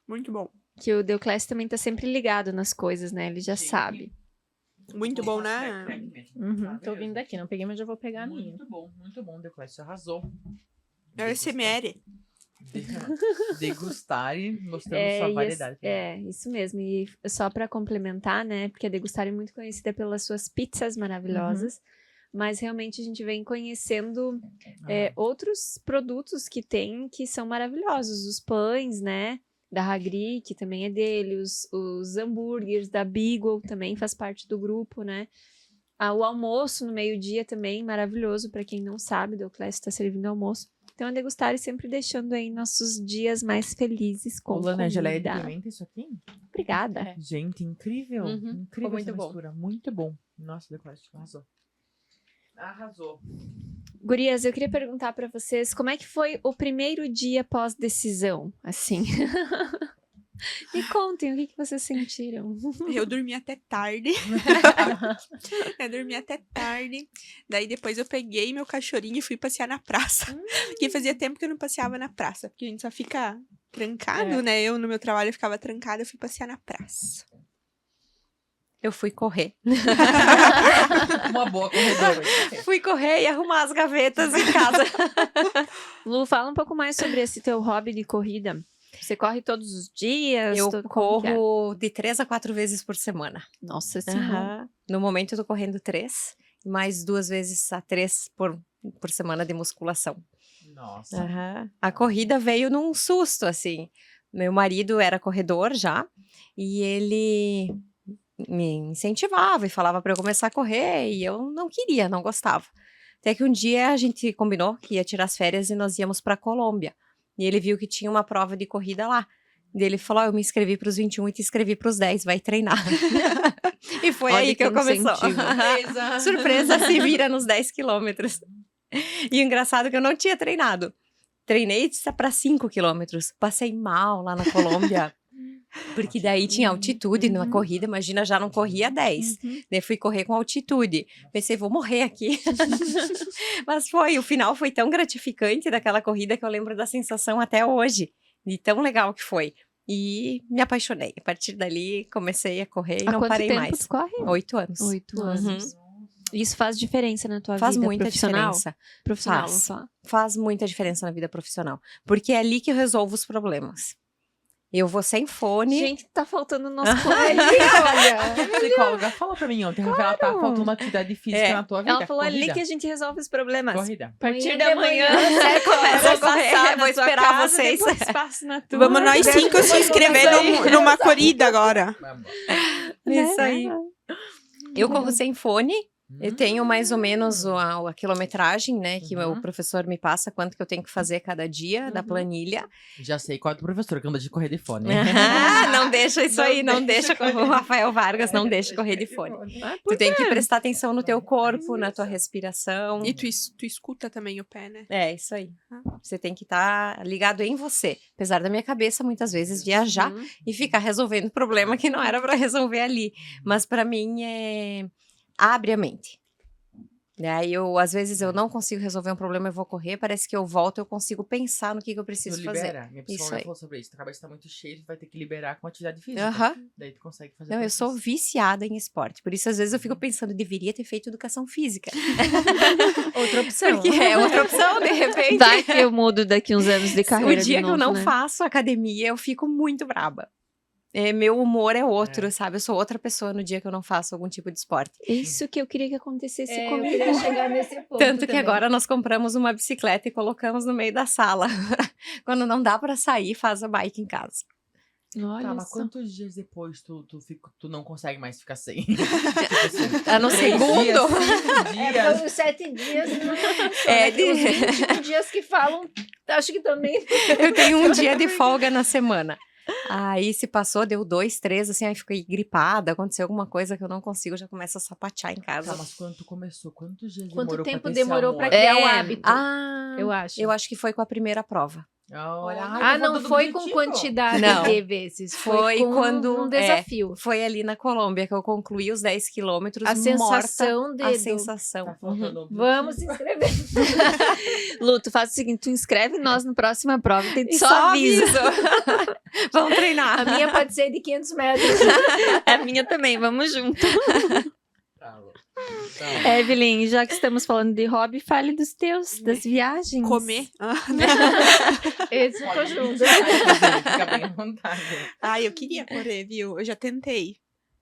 Speaker 4: Muito bom.
Speaker 3: Que o Deoclésio também tá sempre ligado nas coisas, né? Ele já sabe.
Speaker 4: Muito bom, né?
Speaker 2: Tô vindo daqui, não peguei, mas já vou pegar a minha.
Speaker 1: Muito bom, Deoclésio arrasou.
Speaker 4: É o SMR.
Speaker 1: Degustar e mostrando sua variedade.
Speaker 3: Isso mesmo. E só para complementar, né? Porque a Degustar é muito conhecida pelas suas pizzas maravilhosas. Mas realmente a gente vem conhecendo outros produtos que tem que são maravilhosos. Os pães, né? Da Hagri, que também é dele. Os hambúrgueres da Beagle também faz parte do grupo, né? O almoço no meio-dia também, maravilhoso. Para quem não sabe, o Deoclésio está servindo almoço. Então, a Degustar sempre deixando aí nossos dias mais felizes com
Speaker 1: Lana, geleia de
Speaker 3: comida.
Speaker 1: pimenta, isso aqui?
Speaker 3: Obrigada.
Speaker 1: Gente, incrível. Incrível
Speaker 5: Ficou muito
Speaker 1: essa
Speaker 5: bom.
Speaker 1: mistura. Muito bom. Nossa, Deoclésio, arrasou.
Speaker 3: Gurias, eu queria perguntar para vocês como é que foi o primeiro dia pós-decisão, assim. Me contem o que vocês sentiram.
Speaker 4: Eu dormi até tarde. Daí depois eu peguei meu cachorrinho e fui passear na praça. Porque fazia tempo que eu não passeava na praça. Porque a gente só fica trancado, né? Eu no meu trabalho eu ficava trancada, eu fui passear na praça.
Speaker 5: Eu fui correr.
Speaker 1: Uma boa corredora.
Speaker 5: Fui correr e arrumar as gavetas em casa.
Speaker 3: Lu, fala um pouco mais sobre esse teu hobby de corrida. Você corre todos os dias?
Speaker 5: Eu
Speaker 3: Como que é?
Speaker 5: corro de 3 a 4 vezes por semana.
Speaker 3: Nossa Senhora.
Speaker 5: No momento eu tô correndo 3, mais 2 vezes a 3 por semana de musculação.
Speaker 1: Nossa.
Speaker 5: A corrida veio num susto, assim. Meu marido era corredor já, e ele me incentivava e falava para eu começar a correr, e eu não queria, não gostava. Até que um dia a gente combinou que ia tirar as férias e nós íamos para Colômbia. E ele viu que tinha uma prova de corrida lá. E ele falou, eu me inscrevi pros 21 e te inscrevi pros 10, vai treinar. E foi
Speaker 3: Olha
Speaker 5: aí que
Speaker 3: que
Speaker 5: eu começou.
Speaker 3: incentivo.
Speaker 5: Surpresa, se vira nos 10 quilômetros. E o engraçado é que eu não tinha treinado. Treinei para 5 quilômetros. Passei mal lá na Colômbia. Porque daí tinha altitude na corrida, imagina, já não corria 10. Daí fui correr com altitude. Pensei, vou morrer aqui. Mas o final foi tão gratificante daquela corrida que eu lembro da sensação até hoje. De tão legal que foi. E me apaixonei. A partir dali, comecei a correr e
Speaker 3: Há
Speaker 5: não
Speaker 3: quanto
Speaker 5: parei
Speaker 3: tempo
Speaker 5: mais.
Speaker 3: tu corre?
Speaker 5: 8 anos.
Speaker 3: 8
Speaker 5: Uhum.
Speaker 3: anos. Isso faz diferença na tua
Speaker 5: Faz
Speaker 3: vida
Speaker 5: muita
Speaker 3: profissional?
Speaker 5: diferença.
Speaker 3: Profissional,
Speaker 5: Faz.
Speaker 3: vamos falar.
Speaker 5: Faz muita diferença na vida profissional. Porque é ali que eu resolvo os problemas. Eu vou sem fone.
Speaker 3: Gente, tá faltando o nosso colega.
Speaker 1: A psicóloga falou pra mim ontem, ela tá faltando uma atividade física
Speaker 5: É.
Speaker 1: na tua vida.
Speaker 3: Ela falou ali
Speaker 1: corrida.
Speaker 3: que a gente resolve os problemas.
Speaker 1: Corrida.
Speaker 3: A partir
Speaker 2: Amanhã
Speaker 3: da
Speaker 2: de
Speaker 3: manhã,
Speaker 2: manhã,
Speaker 3: você começa a
Speaker 5: correr,
Speaker 3: passar
Speaker 5: vou
Speaker 3: na tua
Speaker 5: esperar
Speaker 3: casa,
Speaker 5: vocês.
Speaker 3: depois passo na tua.
Speaker 4: Vamos nós 5 se inscrever numa corrida agora.
Speaker 1: Vamos.
Speaker 5: Isso aí. Eu corro sem fone. Eu tenho mais ou menos a quilometragem, né? Que o professor me passa, quanto que eu tenho que fazer cada dia da planilha.
Speaker 1: Já sei qual é do professor que anda de correr de fone.
Speaker 5: Não deixa isso aí, não deixa como o Rafael Vargas, não deixa correr de fone. Tu tem que prestar atenção no teu corpo, na tua respiração.
Speaker 4: E tu escuta também o pé, né?
Speaker 5: É, isso aí. Você tem que estar ligado em você. Apesar da minha cabeça, muitas vezes, viajar e ficar resolvendo problema que não era pra resolver ali. Mas pra mim, abre a mente. Daí às vezes eu não consigo resolver um problema, eu vou correr, parece que eu volto, eu consigo pensar no que eu preciso
Speaker 1: Tu
Speaker 5: fazer.
Speaker 1: libera. Minha
Speaker 5: Isso
Speaker 1: psicóloga
Speaker 5: aí.
Speaker 1: falou sobre isso. Tua cabeça tá muito cheia, tu vai ter que liberar com atividade física.
Speaker 5: Aham.
Speaker 1: Daí tu consegue fazer.
Speaker 5: Não, eu
Speaker 1: outras
Speaker 5: sou
Speaker 1: coisas.
Speaker 5: viciada em esporte. Por isso, às vezes, eu fico pensando, deveria ter feito educação física.
Speaker 2: Outra opção.
Speaker 5: Porque é outra opção, de repente.
Speaker 3: Vai que eu mudo daqui uns anos de carreira
Speaker 5: O dia
Speaker 3: de
Speaker 5: que eu
Speaker 3: novo,
Speaker 5: não
Speaker 3: né?
Speaker 5: faço academia, eu fico muito braba. Meu humor é outro, sabe? Eu sou outra pessoa no dia que eu não faço algum tipo de esporte.
Speaker 3: Isso que eu queria que acontecesse
Speaker 2: Eu
Speaker 3: comigo.
Speaker 2: queria chegar nesse ponto
Speaker 5: Tanto que
Speaker 2: também.
Speaker 5: agora nós compramos uma bicicleta e colocamos no meio da sala. Quando não dá pra sair, faz a bike em casa.
Speaker 3: Olha
Speaker 1: Tá, mas
Speaker 3: só.
Speaker 1: quantos dias depois tu não consegue mais ficar sem? Tipo assim,
Speaker 5: Tá no
Speaker 1: 3
Speaker 5: segundo.
Speaker 1: dias, 5 dias.
Speaker 2: Foi os 7 dias.
Speaker 5: É,
Speaker 2: Os 21 dias que falam, acho que também.
Speaker 5: Eu tenho um dia de folga na semana. Aí se passou, deu 2, 3, assim, aí fiquei gripada, aconteceu alguma coisa que eu não consigo, já começo a sapatear em casa.
Speaker 1: Tá, mas quando tu começou, quantos dias
Speaker 2: Quanto
Speaker 1: demorou
Speaker 2: tempo
Speaker 1: pra ter esse
Speaker 2: demorou pra
Speaker 1: amor?
Speaker 2: criar o
Speaker 3: É.
Speaker 2: hábito?
Speaker 5: Eu
Speaker 2: Eu acho.
Speaker 5: acho que foi com a primeira prova.
Speaker 1: Olha,
Speaker 2: Ah, não foi com quantidade
Speaker 5: Não.
Speaker 2: de vezes.
Speaker 5: Foi
Speaker 2: com
Speaker 5: quando-
Speaker 2: um desafio.
Speaker 5: Foi ali na Colômbia que eu concluí os 10 quilômetros
Speaker 2: A sensação
Speaker 5: morta,
Speaker 2: de...
Speaker 5: a sensação.
Speaker 1: Tá faltando um
Speaker 2: Vamos se inscrever.
Speaker 3: Lu, tu faz o seguinte, tu inscreve nós na próxima prova e
Speaker 5: E
Speaker 3: só avisa.
Speaker 5: Vamos treinar.
Speaker 2: A minha pode ser de 500 metros.
Speaker 3: A minha também, vamos junto.
Speaker 1: Tá, Lu. Então,
Speaker 3: Evelyn, já que estamos falando de hobby, fale dos teus, das viagens.
Speaker 4: Comer.
Speaker 2: Esse eu tô
Speaker 1: pode
Speaker 2: junto.
Speaker 1: fica bem à vontade.
Speaker 4: Eu queria correr, viu? Eu já tentei.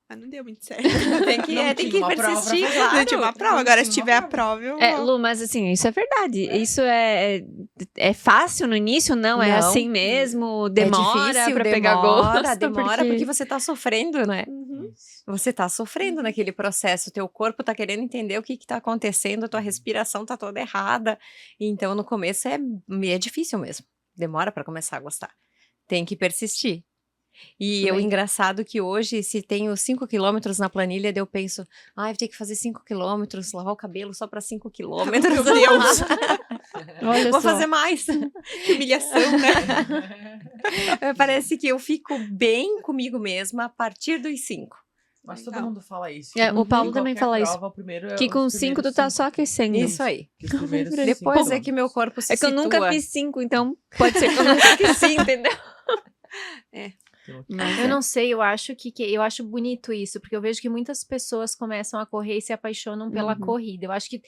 Speaker 4: Mas não deu muito certo.
Speaker 5: Tem que,
Speaker 1: Não
Speaker 5: tem
Speaker 1: tinha
Speaker 5: que
Speaker 1: uma prova pra
Speaker 5: persistir,
Speaker 1: fazer.
Speaker 5: claro.
Speaker 4: Não tinha uma prova. Agora, se tiver a prova, eu vou.
Speaker 3: Lu, mas assim, isso é verdade. Isso é fácil no início? Não, é
Speaker 5: Não.
Speaker 3: assim mesmo? Demora
Speaker 5: é difícil,
Speaker 3: pra pegar gosto?
Speaker 5: demora porque você tá sofrendo, né?
Speaker 4: Uhum.
Speaker 5: Você tá sofrendo naquele processo, teu corpo tá querendo entender o que tá acontecendo, tua respiração tá toda errada. Então, no começo é difícil mesmo. Demora pra começar a gostar. Tem que persistir. E o engraçado que hoje, se tenho 5 quilômetros na planilha, daí eu penso, vou ter que fazer 5 quilômetros, lavar o cabelo só pra 5 quilômetros.
Speaker 4: Meu Deus.
Speaker 3: Olha
Speaker 5: Vou
Speaker 3: só.
Speaker 5: fazer mais.
Speaker 4: Que humilhação, né?
Speaker 5: Parece que eu fico bem comigo mesma a partir dos 5.
Speaker 1: Mas todo
Speaker 4: Legal.
Speaker 1: mundo fala isso.
Speaker 3: O Paulo
Speaker 1: Em
Speaker 3: também
Speaker 1: qualquer
Speaker 3: fala isso.
Speaker 1: prova, o primeiro é
Speaker 3: Que
Speaker 1: os
Speaker 3: com 5 tu tá
Speaker 1: primeiros
Speaker 3: só aquecendo.
Speaker 5: Isso aí.
Speaker 1: Que os primeiros
Speaker 5: Depois
Speaker 1: 5
Speaker 5: é que meu corpo se
Speaker 3: É que eu
Speaker 5: situa.
Speaker 3: nunca fiz 5, então pode ser que eu nunca esqueci, entendeu?
Speaker 2: Eu não sei, eu acho eu acho bonito isso, porque eu vejo que muitas pessoas começam a correr e se apaixonam pela corrida. Eu acho que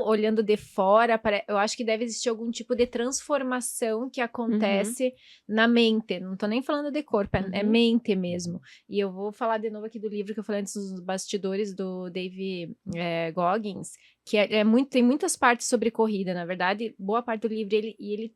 Speaker 2: olhando de fora, eu acho que deve existir algum tipo de transformação que acontece na mente. Não tô nem falando de corpo, é mente mesmo. E eu vou falar de novo aqui do livro que eu falei antes dos bastidores do Dave Goggins, que tem muitas partes sobre corrida, na verdade, boa parte do livro ele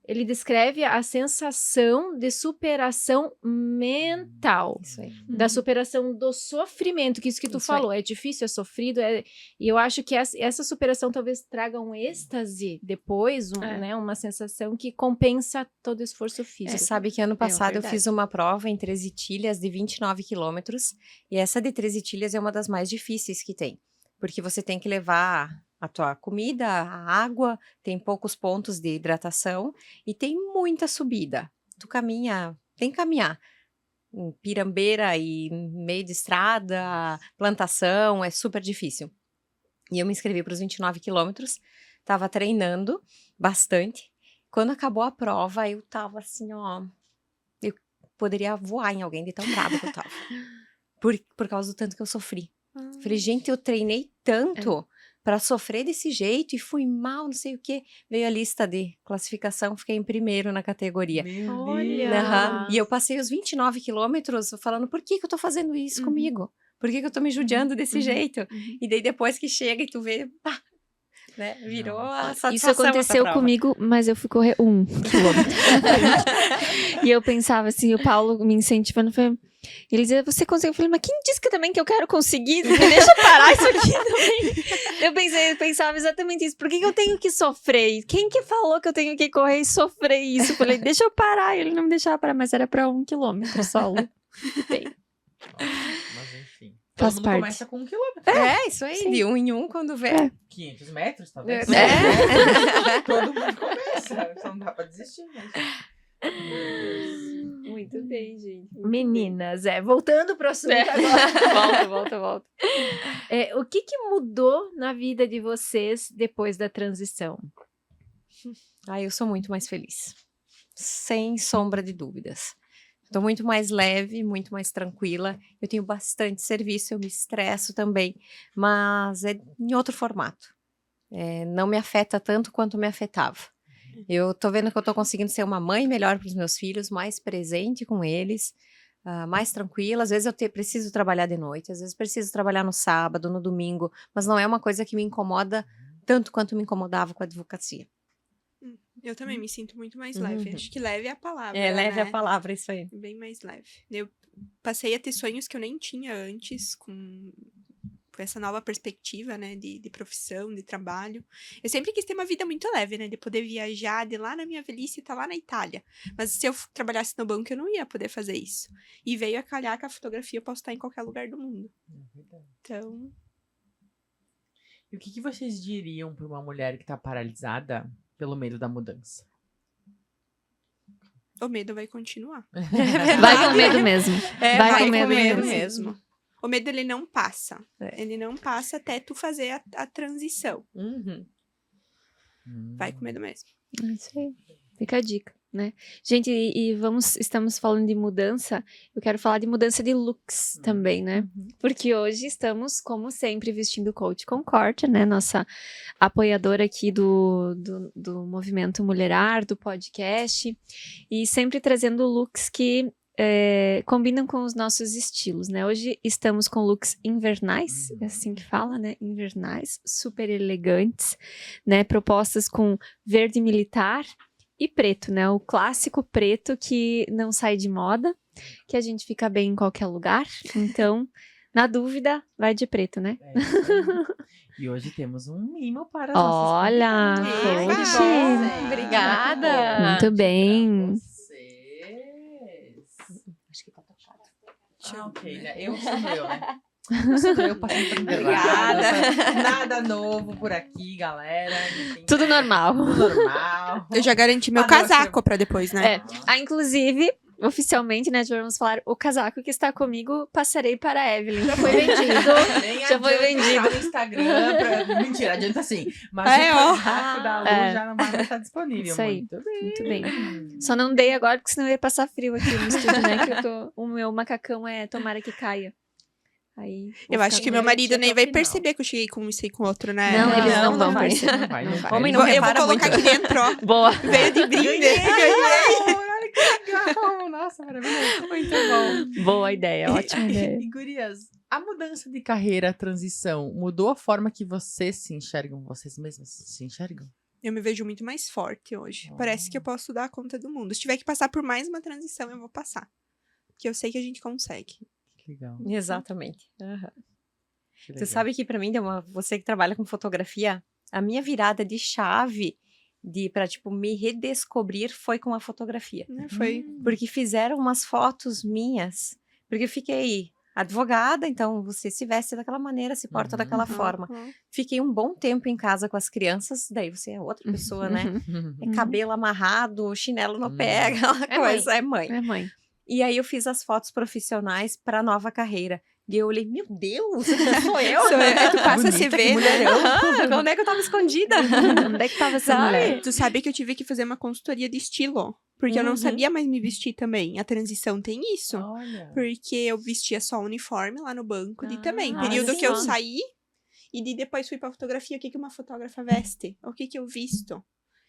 Speaker 2: ele descreve a sensação de superação mental.
Speaker 5: Isso aí.
Speaker 2: Da superação do sofrimento, que isso que tu
Speaker 5: Isso aí.
Speaker 2: falou, é difícil, é sofrido, e eu acho que essa superação talvez traga um êxtase depois, né, uma sensação que compensa todo o esforço físico.
Speaker 5: Você sabe que ano passado eu
Speaker 3: verdade.
Speaker 5: fiz uma prova em 13 Itilhas de 29 quilômetros, e essa de 13 Itilhas é uma das mais difíceis que tem, porque você tem que levar a tua comida, a água, tem poucos pontos de hidratação e tem muita subida. Tu caminha, tem que caminhar. Em pirambeira e meio de estrada, plantação, é super difícil. E eu me inscrevi para os 29 quilômetros, tava treinando bastante. Quando acabou a prova, eu tava assim, ó, eu poderia voar em alguém de tão brava que eu tava. Por causa do tanto que eu sofri. Falei, gente, eu treinei tanto pra sofrer desse jeito e fui mal, não sei o quê. Veio a lista de classificação, fiquei em primeiro na categoria.
Speaker 1: Meu
Speaker 2: Olha!
Speaker 1: Deus.
Speaker 5: Aham. E eu passei os 29 quilômetros falando, por que eu tô fazendo isso comigo? Por que eu tô me judiando desse jeito? E daí depois que chega e tu vê, pá, né? Virou a satisfação
Speaker 3: Isso aconteceu
Speaker 5: essa prova.
Speaker 3: comigo, mas eu fui correr 1 quilômetro. E eu pensava assim, o Paulo me incentivando, foi... Ele dizia, você consegue? Eu falei, mas quem disse que eu quero conseguir? Me deixa parar isso aqui também. Eu pensava exatamente isso. Por que eu tenho que sofrer? Quem que falou que eu tenho que correr e sofrer isso? Eu falei, deixa eu parar. E ele não me deixava parar, mas era pra 1 quilômetro solo. Bem,
Speaker 1: Mas enfim.
Speaker 3: Faz
Speaker 1: Todo mundo
Speaker 3: parte.
Speaker 1: começa com 1 quilômetro.
Speaker 5: É, isso aí, de 1 em 1, quando vê.
Speaker 1: 500 metros, talvez. Todo mundo começa. Só não dá pra desistir, mas... Meu Deus.
Speaker 3: muito bem, gente.
Speaker 2: Meninas, voltando pro assunto agora.
Speaker 3: Volta.
Speaker 2: O que mudou na vida de vocês depois da transição?
Speaker 5: Eu sou muito mais feliz. Sem sombra de dúvidas. Estou muito mais leve, muito mais tranquila. Eu tenho bastante serviço, eu me estresso também, mas é em outro formato. Não me afeta tanto quanto me afetava. Eu tô vendo que eu tô conseguindo ser uma mãe melhor para os meus filhos, mais presente com eles, mais tranquila. Às vezes eu preciso trabalhar de noite, às vezes preciso trabalhar no sábado, no domingo, mas não é uma coisa que me incomoda tanto quanto me incomodava com a advocacia.
Speaker 4: Eu também me sinto muito mais leve. Acho que leve é a palavra.
Speaker 5: Leve
Speaker 4: né?
Speaker 5: a palavra, isso aí.
Speaker 4: Bem mais leve. Eu passei a ter sonhos que eu nem tinha antes, com essa nova perspectiva, né, de profissão, de trabalho. Eu sempre quis ter uma vida muito leve, né, de poder viajar de lá na minha velhice e estar lá na Itália. Mas se eu trabalhasse no banco, eu não ia poder fazer isso. E veio a calhar que a fotografia eu posso estar em qualquer lugar do mundo. Então...
Speaker 1: E o que vocês diriam para uma mulher que tá paralisada pelo medo da mudança?
Speaker 4: O medo vai continuar.
Speaker 3: Vai com medo mesmo.
Speaker 5: Vai
Speaker 3: com medo
Speaker 5: mesmo.
Speaker 4: O medo, ele não passa.
Speaker 5: É.
Speaker 4: Ele não passa até tu fazer a transição. Vai com medo mesmo.
Speaker 3: É isso aí. Fica a dica, né? Gente, estamos falando de mudança. Eu quero falar de mudança de looks também, né? Porque hoje estamos, como sempre, vestindo Coach Concórdia, né? Nossa apoiadora aqui do movimento Mulherar, do podcast. E sempre trazendo looks que combinam com os nossos estilos, né? Hoje estamos com looks invernais, é assim que fala, né? Invernais, super elegantes, né? Propostas com verde militar e preto, né? O clássico preto que não sai de moda, que a gente fica bem em qualquer lugar. Então, na dúvida, vai de preto, né?
Speaker 1: É isso aí. E hoje temos um mimo para as nossas
Speaker 3: Olha,
Speaker 1: convidadas.
Speaker 3: Coach.
Speaker 5: Obrigada.
Speaker 3: Muito bem.
Speaker 5: Acho que tá tocado.
Speaker 1: Ok, né? Eu sou eu, né? Eu passei por
Speaker 5: Obrigada.
Speaker 1: Nada novo por aqui, galera. Enfim,
Speaker 3: Tudo normal.
Speaker 1: tudo normal.
Speaker 4: Eu já garanti meu casaco pra depois, né?
Speaker 3: Inclusive, oficialmente, né, já vamos falar, o casaco que está comigo, passarei para a Evelyn.
Speaker 2: Já foi vendido.
Speaker 1: Nem
Speaker 3: Já foi
Speaker 1: adianta
Speaker 3: vendido.
Speaker 1: entrar no Instagram Mentira, adianta sim. Mas
Speaker 4: ó.
Speaker 1: o casaco da Lu já não vai estar disponível.
Speaker 3: Isso aí.
Speaker 1: Muito bem.
Speaker 3: Muito bem. Só não dei agora, porque senão eu ia passar frio aqui no estúdio, né, que o meu macacão tomara que caia. Aí,
Speaker 4: Eu
Speaker 3: vou
Speaker 4: acho
Speaker 3: ficar
Speaker 4: que
Speaker 3: com
Speaker 4: meu
Speaker 3: medo.
Speaker 4: marido nem
Speaker 1: até o
Speaker 4: vai
Speaker 1: final.
Speaker 4: perceber que eu cheguei com isso e com outro, né?
Speaker 3: Não, eles não vão
Speaker 1: vai,
Speaker 3: perceber.
Speaker 1: não vai.
Speaker 5: Homem
Speaker 4: Eu
Speaker 5: não
Speaker 4: vou
Speaker 5: repara
Speaker 4: colocar
Speaker 5: muito.
Speaker 4: que ele entrou.
Speaker 3: Boa.
Speaker 4: Veio de brinde.
Speaker 1: Olha que legal. Nossa, maravilhoso. Muito bom.
Speaker 3: Boa ideia, ótima ideia.
Speaker 1: E gurias, a mudança de carreira, a transição, mudou a forma que vocês se enxergam, vocês mesmas se enxergam?
Speaker 4: Eu me vejo muito mais forte hoje. Parece que eu posso dar conta do mundo. Se tiver que passar por mais uma transição, eu vou passar. Porque eu sei que a gente consegue.
Speaker 1: Que legal.
Speaker 5: Exatamente. Aham.
Speaker 1: Que
Speaker 5: Você
Speaker 1: legal.
Speaker 5: sabe que pra mim, você que trabalha com fotografia, a minha virada de chave pra, tipo, me redescobrir foi com a fotografia.
Speaker 4: Né? Foi.
Speaker 5: Porque fizeram umas fotos minhas, porque eu fiquei advogada, então você se veste daquela maneira, se porta daquela forma. Fiquei um bom tempo em casa com as crianças, daí você é outra pessoa, né? É cabelo amarrado, chinelo no pé, aquela coisa, é mãe.
Speaker 3: É mãe.
Speaker 5: E aí eu fiz as fotos profissionais pra nova carreira. E eu olhei, meu Deus, sou eu?
Speaker 4: Tu passa a se
Speaker 1: Bonita,
Speaker 4: ver,
Speaker 1: que
Speaker 4: né?
Speaker 1: mulherão.
Speaker 5: Aham, onde é que eu tava escondida?
Speaker 3: Onde é que tava essa
Speaker 5: Sabe?
Speaker 3: mulher?
Speaker 4: Tu sabe que eu tive que fazer uma consultoria de estilo. Porque eu não
Speaker 5: Uhum.
Speaker 4: sabia mais me vestir também. A transição tem isso.
Speaker 1: Olha.
Speaker 4: Porque eu vestia só uniforme lá no banco. E também,
Speaker 5: Ah,
Speaker 4: período
Speaker 5: olha
Speaker 4: que eu
Speaker 5: só.
Speaker 4: saí. E depois fui pra fotografia. O que uma fotógrafa veste? O que eu visto?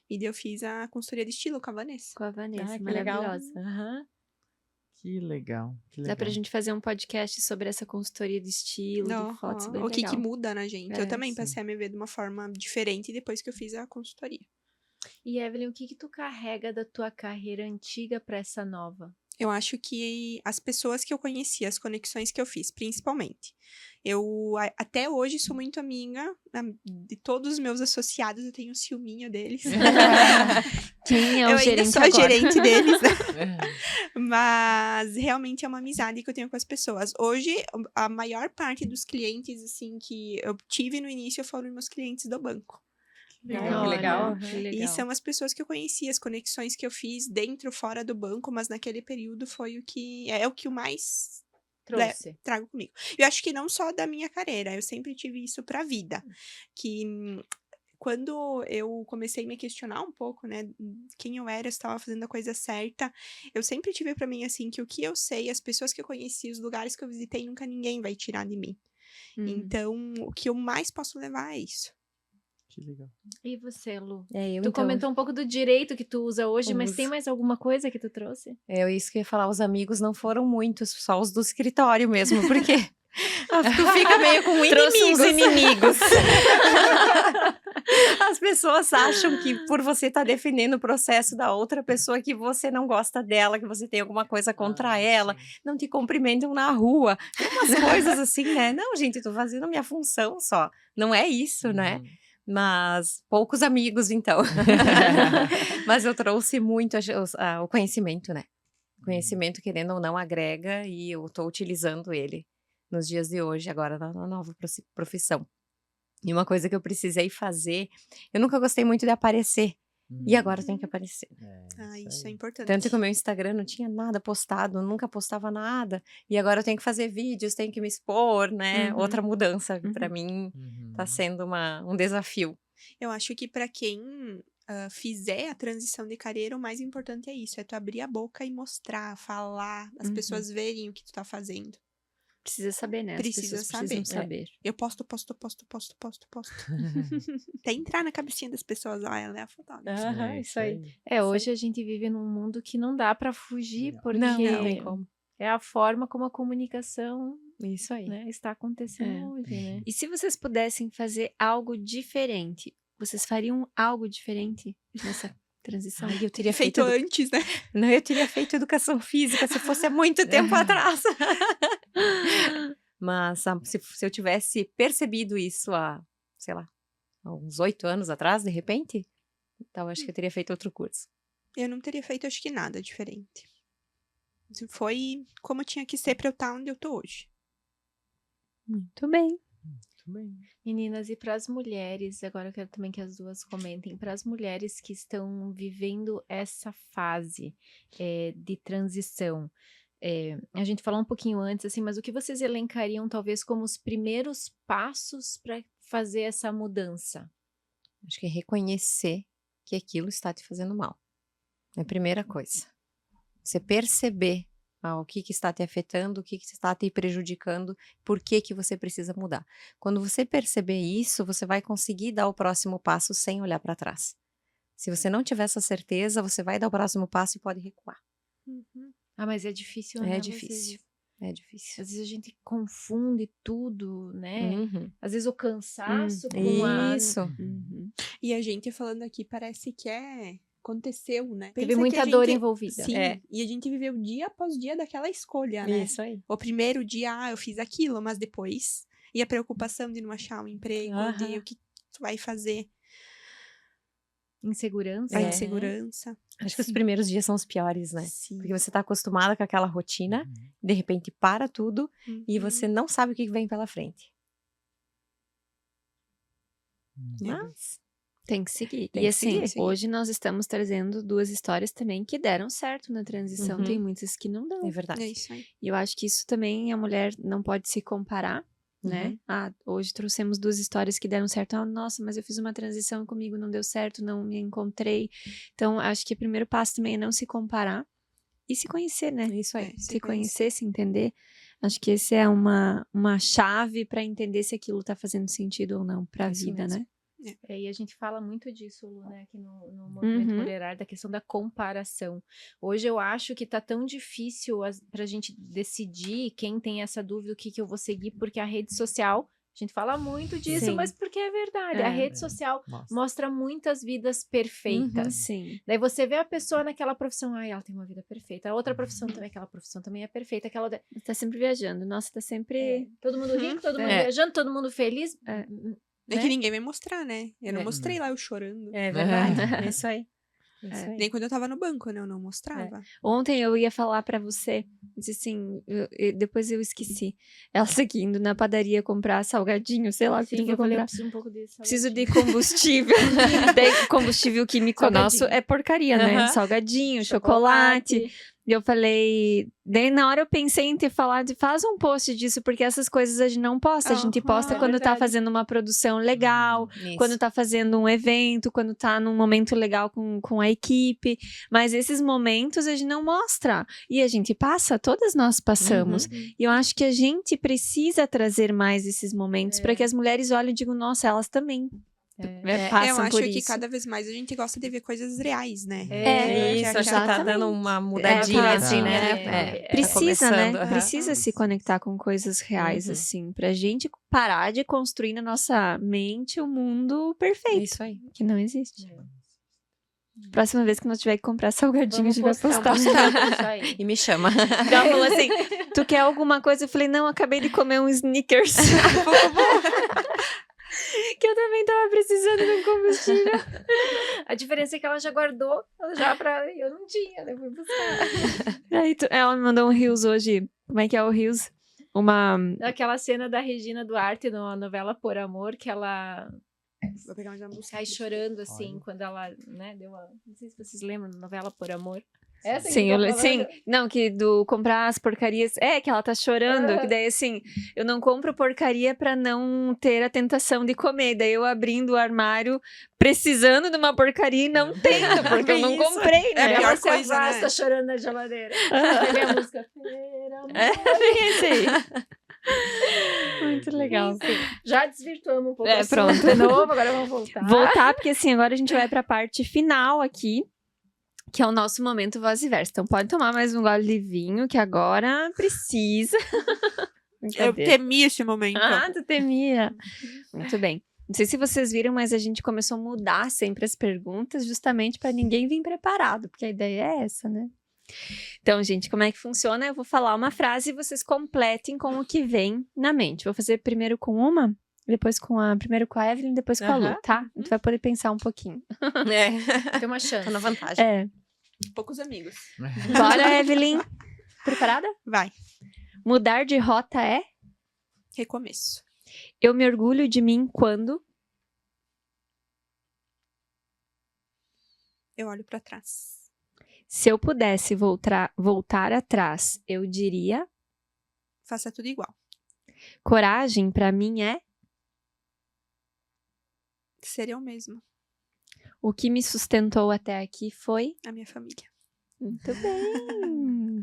Speaker 4: E daí eu fiz a consultoria de estilo com a Vanessa.
Speaker 3: Com a Vanessa,
Speaker 5: Ah, que legal.
Speaker 3: maravilhosa.
Speaker 5: Aham.
Speaker 1: Que legal. Que legal.
Speaker 3: Dá pra gente fazer um podcast sobre essa consultoria de estilo, de fotos, bem
Speaker 4: O que
Speaker 3: legal.
Speaker 4: muda na gente. Eu
Speaker 3: É,
Speaker 4: também
Speaker 1: sim.
Speaker 4: passei a me ver de uma forma diferente depois que eu fiz a consultoria.
Speaker 2: E Evelyn, o que tu carrega da tua carreira antiga pra essa nova?
Speaker 4: Eu acho que as pessoas que eu conheci, as conexões que eu fiz, principalmente. Até hoje sou muito amiga de todos os meus associados, eu tenho um ciúminho deles.
Speaker 3: Quem é o
Speaker 4: eu ainda
Speaker 3: gerente
Speaker 4: sou a
Speaker 3: agora?
Speaker 4: gerente deles, né? Mas realmente é uma amizade que eu tenho com as pessoas. Hoje, a maior parte dos clientes, assim, que eu tive no início foram meus clientes do banco.
Speaker 5: Ai, que legal.
Speaker 3: Que
Speaker 4: E
Speaker 3: legal.
Speaker 4: são as pessoas que eu conheci, as conexões que eu fiz dentro, fora do banco, mas naquele período foi o que eu mais
Speaker 2: Trouxe.
Speaker 4: trago comigo. Eu acho que não só da minha carreira, eu sempre tive isso pra vida. Que quando eu comecei a me questionar um pouco, né, quem eu era, se estava fazendo a coisa certa, eu sempre tive pra mim, assim, que o que eu sei, as pessoas que eu conheci, os lugares que eu visitei, nunca ninguém vai tirar de mim. Então, o que eu mais posso levar é isso.
Speaker 1: Que legal.
Speaker 2: E você, Lu?
Speaker 5: Eu,
Speaker 2: Tu
Speaker 5: então,
Speaker 2: comentou um pouco do direito que tu usa hoje, mas
Speaker 5: Uso.
Speaker 2: tem mais alguma coisa que tu trouxe?
Speaker 5: isso que eu ia falar, os amigos não foram muitos, só os do escritório mesmo, porque tu fica meio com
Speaker 3: Trouxe uns
Speaker 5: inimigos. As pessoas acham que por você estar defendendo o processo da outra pessoa, que você não gosta dela, que você tem alguma coisa contra ela, não te cumprimentam na rua, umas coisas assim, né? Não, gente, eu tô fazendo a minha função só, não é isso, né? Mas poucos amigos, então. Mas eu trouxe muito o conhecimento, né? O conhecimento, querendo ou não, agrega e eu tô utilizando ele nos dias de hoje, agora na nova profissão. E uma coisa que eu precisei fazer, eu nunca gostei muito de aparecer, e agora eu tenho que aparecer.
Speaker 4: Isso é importante.
Speaker 5: Tanto que o meu Instagram não tinha nada postado, nunca postava nada, e agora eu tenho que fazer vídeos, tenho que me expor, né? Outra mudança, pra mim tá sendo um desafio.
Speaker 4: Eu acho que pra quem fizer a transição de carreira, o mais importante é isso, é tu abrir a boca e mostrar, falar, as pessoas verem o que tu tá fazendo.
Speaker 3: Precisa saber, né? As
Speaker 4: Precisa
Speaker 3: pessoas precisam
Speaker 4: saber.
Speaker 3: saber.
Speaker 4: Eu posto. Até entrar na cabecinha das pessoas, ela é a fotógrafa.
Speaker 5: Isso aí.
Speaker 2: Hoje a gente vive num mundo que não dá pra fugir, porque
Speaker 5: Não tem como.
Speaker 2: é a forma como a comunicação,
Speaker 5: Isso aí.
Speaker 2: né, está acontecendo hoje, né?
Speaker 3: E se vocês pudessem fazer algo diferente, vocês fariam algo diferente nessa transição?
Speaker 5: Ai, eu teria
Speaker 4: Feito
Speaker 5: feito
Speaker 4: antes, né?
Speaker 5: Não, eu teria feito educação física se fosse há muito tempo atrás. Mas se eu tivesse percebido isso sei lá, há uns 8 anos atrás, de repente, então acho que eu teria feito outro curso.
Speaker 4: Eu não teria feito, acho que nada diferente. Foi como tinha que ser pra eu estar onde eu tô hoje.
Speaker 3: Muito bem.
Speaker 1: Muito bem.
Speaker 2: Meninas, e para as mulheres, agora eu quero também que as duas comentem, para as mulheres que estão vivendo essa fase de transição, a gente falou um pouquinho antes, assim, mas o que vocês elencariam talvez como os primeiros passos para fazer essa mudança?
Speaker 5: Acho que é reconhecer que aquilo está te fazendo mal. É a primeira coisa. Você perceber o que está te afetando, o que está te prejudicando, por que você precisa mudar. Quando você perceber isso, você vai conseguir dar o próximo passo sem olhar para trás. Se você não tiver essa certeza, você vai dar o próximo passo e pode recuar.
Speaker 2: Ah, mas é difícil, né?
Speaker 5: É difícil. É difícil.
Speaker 2: Às vezes a gente confunde tudo, né?
Speaker 5: Uhum.
Speaker 2: Às vezes o cansaço com a...
Speaker 5: Isso.
Speaker 4: E a gente falando aqui parece que aconteceu, né?
Speaker 2: Teve
Speaker 4: Pensa que
Speaker 2: muita
Speaker 4: a
Speaker 2: dor
Speaker 4: gente-
Speaker 2: envolvida.
Speaker 4: Sim,
Speaker 5: É.
Speaker 4: e a gente viveu dia após dia daquela escolha, né?
Speaker 5: Isso aí.
Speaker 4: O primeiro dia, eu fiz aquilo, mas depois... E a preocupação de não achar um emprego, de
Speaker 5: Aham.
Speaker 4: o que tu vai fazer,
Speaker 2: Insegurança.
Speaker 4: a
Speaker 5: É.
Speaker 4: insegurança.
Speaker 5: Acho que os primeiros dias são os piores, né?
Speaker 4: Sim.
Speaker 5: Porque você tá acostumada com aquela rotina, de repente para tudo e
Speaker 4: Uhum.
Speaker 5: você não sabe o que vem pela frente.
Speaker 4: É.
Speaker 5: Mas
Speaker 3: Tem que seguir.
Speaker 5: Tem
Speaker 3: E
Speaker 5: que
Speaker 3: assim,
Speaker 4: seguir.
Speaker 3: hoje nós estamos trazendo 2 histórias também que deram certo na transição.
Speaker 5: Uhum.
Speaker 3: Tem muitas que não dão.
Speaker 5: é verdade.
Speaker 4: É isso aí.
Speaker 3: E eu acho que isso também a mulher não pode se comparar, né?
Speaker 5: Uhum.
Speaker 3: Ah, hoje trouxemos 2 histórias que deram certo. Ah, nossa, mas eu fiz uma transição comigo, não deu certo, não me encontrei. Então, acho que o primeiro passo também é não se comparar e se conhecer, né?
Speaker 5: Isso aí.
Speaker 3: Se conhecer, se entender. Acho que esse é uma chave para entender se aquilo tá fazendo sentido ou não pra
Speaker 5: Isso
Speaker 3: vida,
Speaker 5: mesmo.
Speaker 3: né?
Speaker 2: E a gente fala muito disso, Lu, né, aqui no Movimento
Speaker 3: Uhum.
Speaker 2: Mulherada, da questão da comparação. Hoje eu acho que tá tão difícil pra gente decidir quem tem essa dúvida, o que que eu vou seguir, porque a rede social, a gente fala muito disso,
Speaker 3: Sim.
Speaker 2: mas porque é verdade. A
Speaker 3: É.
Speaker 2: rede social
Speaker 1: Nossa.
Speaker 2: mostra muitas vidas perfeitas.
Speaker 3: Sim.
Speaker 2: Daí você vê a pessoa naquela profissão, ai, ela tem uma vida perfeita. A outra profissão também, aquela profissão também é perfeita. Aquela outra...
Speaker 3: Tá sempre viajando. Nossa, tá sempre.
Speaker 2: Todo mundo rico, todo mundo
Speaker 5: É.
Speaker 2: viajando, todo mundo feliz.
Speaker 3: É.
Speaker 4: É
Speaker 2: Né?
Speaker 4: que ninguém vai mostrar, né? Eu não
Speaker 5: É.
Speaker 4: mostrei lá eu chorando.
Speaker 5: É verdade. Isso aí. Isso
Speaker 3: É.
Speaker 5: aí.
Speaker 4: Nem quando eu tava no banco, né? Eu não mostrava.
Speaker 3: Ontem eu ia falar pra você, disse assim, depois eu esqueci. Ela seguindo na padaria comprar salgadinho, sei lá o que tu
Speaker 2: Sim,
Speaker 3: foi
Speaker 2: eu falei, eu
Speaker 3: comprar.
Speaker 2: preciso um pouco disso.
Speaker 3: Preciso de combustível. Daí, combustível químico
Speaker 2: Salgadinho.
Speaker 3: nosso é porcaria, né?
Speaker 5: Aham.
Speaker 3: Salgadinho, chocolate. E eu falei... Daí na hora eu pensei em falar de faz um post disso, porque essas coisas a gente não posta. A gente
Speaker 4: Aham,
Speaker 3: posta
Speaker 2: é
Speaker 3: quando tá
Speaker 2: verdade.
Speaker 3: fazendo uma produção legal,
Speaker 5: Isso.
Speaker 3: quando tá fazendo um evento, quando tá num momento legal com a equipe. Mas esses momentos a gente não mostra. E a gente passa, todas nós passamos. E eu acho que a gente precisa trazer mais esses momentos para que as mulheres olhem e digam, nossa, elas também passam
Speaker 4: Eu acho
Speaker 3: por
Speaker 4: que
Speaker 3: isso.
Speaker 4: cada vez mais a gente gosta de ver coisas reais, né?
Speaker 2: É,
Speaker 5: Isso,
Speaker 4: que
Speaker 5: acho que tá
Speaker 3: exatamente.
Speaker 5: dando uma mudadinha,
Speaker 3: tá,
Speaker 5: assim, né?
Speaker 2: é,
Speaker 3: Precisa, né?
Speaker 5: começando, aham.
Speaker 3: Precisa se conectar com coisas reais,
Speaker 5: Uhum.
Speaker 3: assim, pra gente parar de construir na nossa mente um mundo perfeito,
Speaker 5: Isso aí.
Speaker 3: que não existe. Próxima vez que nós tiver que comprar salgadinho, a
Speaker 2: Vamos
Speaker 3: gente vai postar.
Speaker 2: Isso aí.
Speaker 5: E me chama.
Speaker 3: Ela falou assim, tu quer alguma coisa? Eu falei, não, acabei de comer um Snickers. Que eu também tava precisando de um combustível.
Speaker 2: A diferença é que ela já guardou, já pra... Eu não tinha, né? Fui buscar.
Speaker 3: Aí ela me mandou um Reels hoje. Como é que é o Reels? Uma...
Speaker 2: Aquela cena da Regina Duarte na novela Por Amor, que ela
Speaker 4: Vou pegar uma música.
Speaker 2: sai chorando, assim,
Speaker 1: Olha.
Speaker 2: quando ela, né, deu a... Não sei se vocês lembram da novela Por Amor. Essa que
Speaker 3: Sim,
Speaker 2: tá
Speaker 3: sim,
Speaker 2: falando?
Speaker 3: não, que do comprar as porcarias, que ela tá chorando, que daí assim, eu não compro porcaria pra não ter a tentação de comer, daí eu abrindo o armário, precisando de uma porcaria e não tendo, porque eu não
Speaker 5: Isso.
Speaker 3: comprei,
Speaker 4: É a
Speaker 3: né?
Speaker 4: pior
Speaker 2: Ela se
Speaker 4: coisa, né?
Speaker 2: afasta chorando na geladeira. Aí vem a música. Por Amor.
Speaker 3: Esse aí. Muito legal.
Speaker 2: Enfim, já desvirtuamos um pouco
Speaker 3: É,
Speaker 2: o assunto
Speaker 3: pronto.
Speaker 2: de novo, agora vamos voltar.
Speaker 3: Voltar, porque assim, agora a gente vai pra parte final aqui, que é o nosso momento voz e verso. Então pode tomar mais um gole de vinho, que agora precisa.
Speaker 4: Eu
Speaker 3: Brincadeira.
Speaker 4: temi este momento.
Speaker 3: Ah, tu temia. Muito bem. Não sei se vocês viram, mas a gente começou a mudar sempre as perguntas, justamente para ninguém vir preparado, porque a ideia é essa, né? Então, gente, como é que funciona? Eu vou falar uma frase e vocês completem com o que vem na mente. Vou fazer primeiro com uma, primeiro com a Evelyn, depois com a Lu,
Speaker 5: Aham.
Speaker 3: tá? A gente vai poder pensar um pouquinho.
Speaker 5: É.
Speaker 2: Tem uma chance.
Speaker 5: Tô na vantagem.
Speaker 3: É.
Speaker 4: Poucos amigos.
Speaker 3: Bora, Evelyn. Preparada?
Speaker 4: Vai.
Speaker 3: Mudar de rota é?
Speaker 4: Recomeço.
Speaker 3: Eu me orgulho de mim quando?
Speaker 4: Eu olho pra trás.
Speaker 3: Se eu pudesse voltar atrás, eu diria?
Speaker 4: Faça tudo igual.
Speaker 3: Coragem pra mim é?
Speaker 4: Ser eu mesmo.
Speaker 3: O que me sustentou até aqui foi?
Speaker 4: A minha família.
Speaker 3: Muito bem.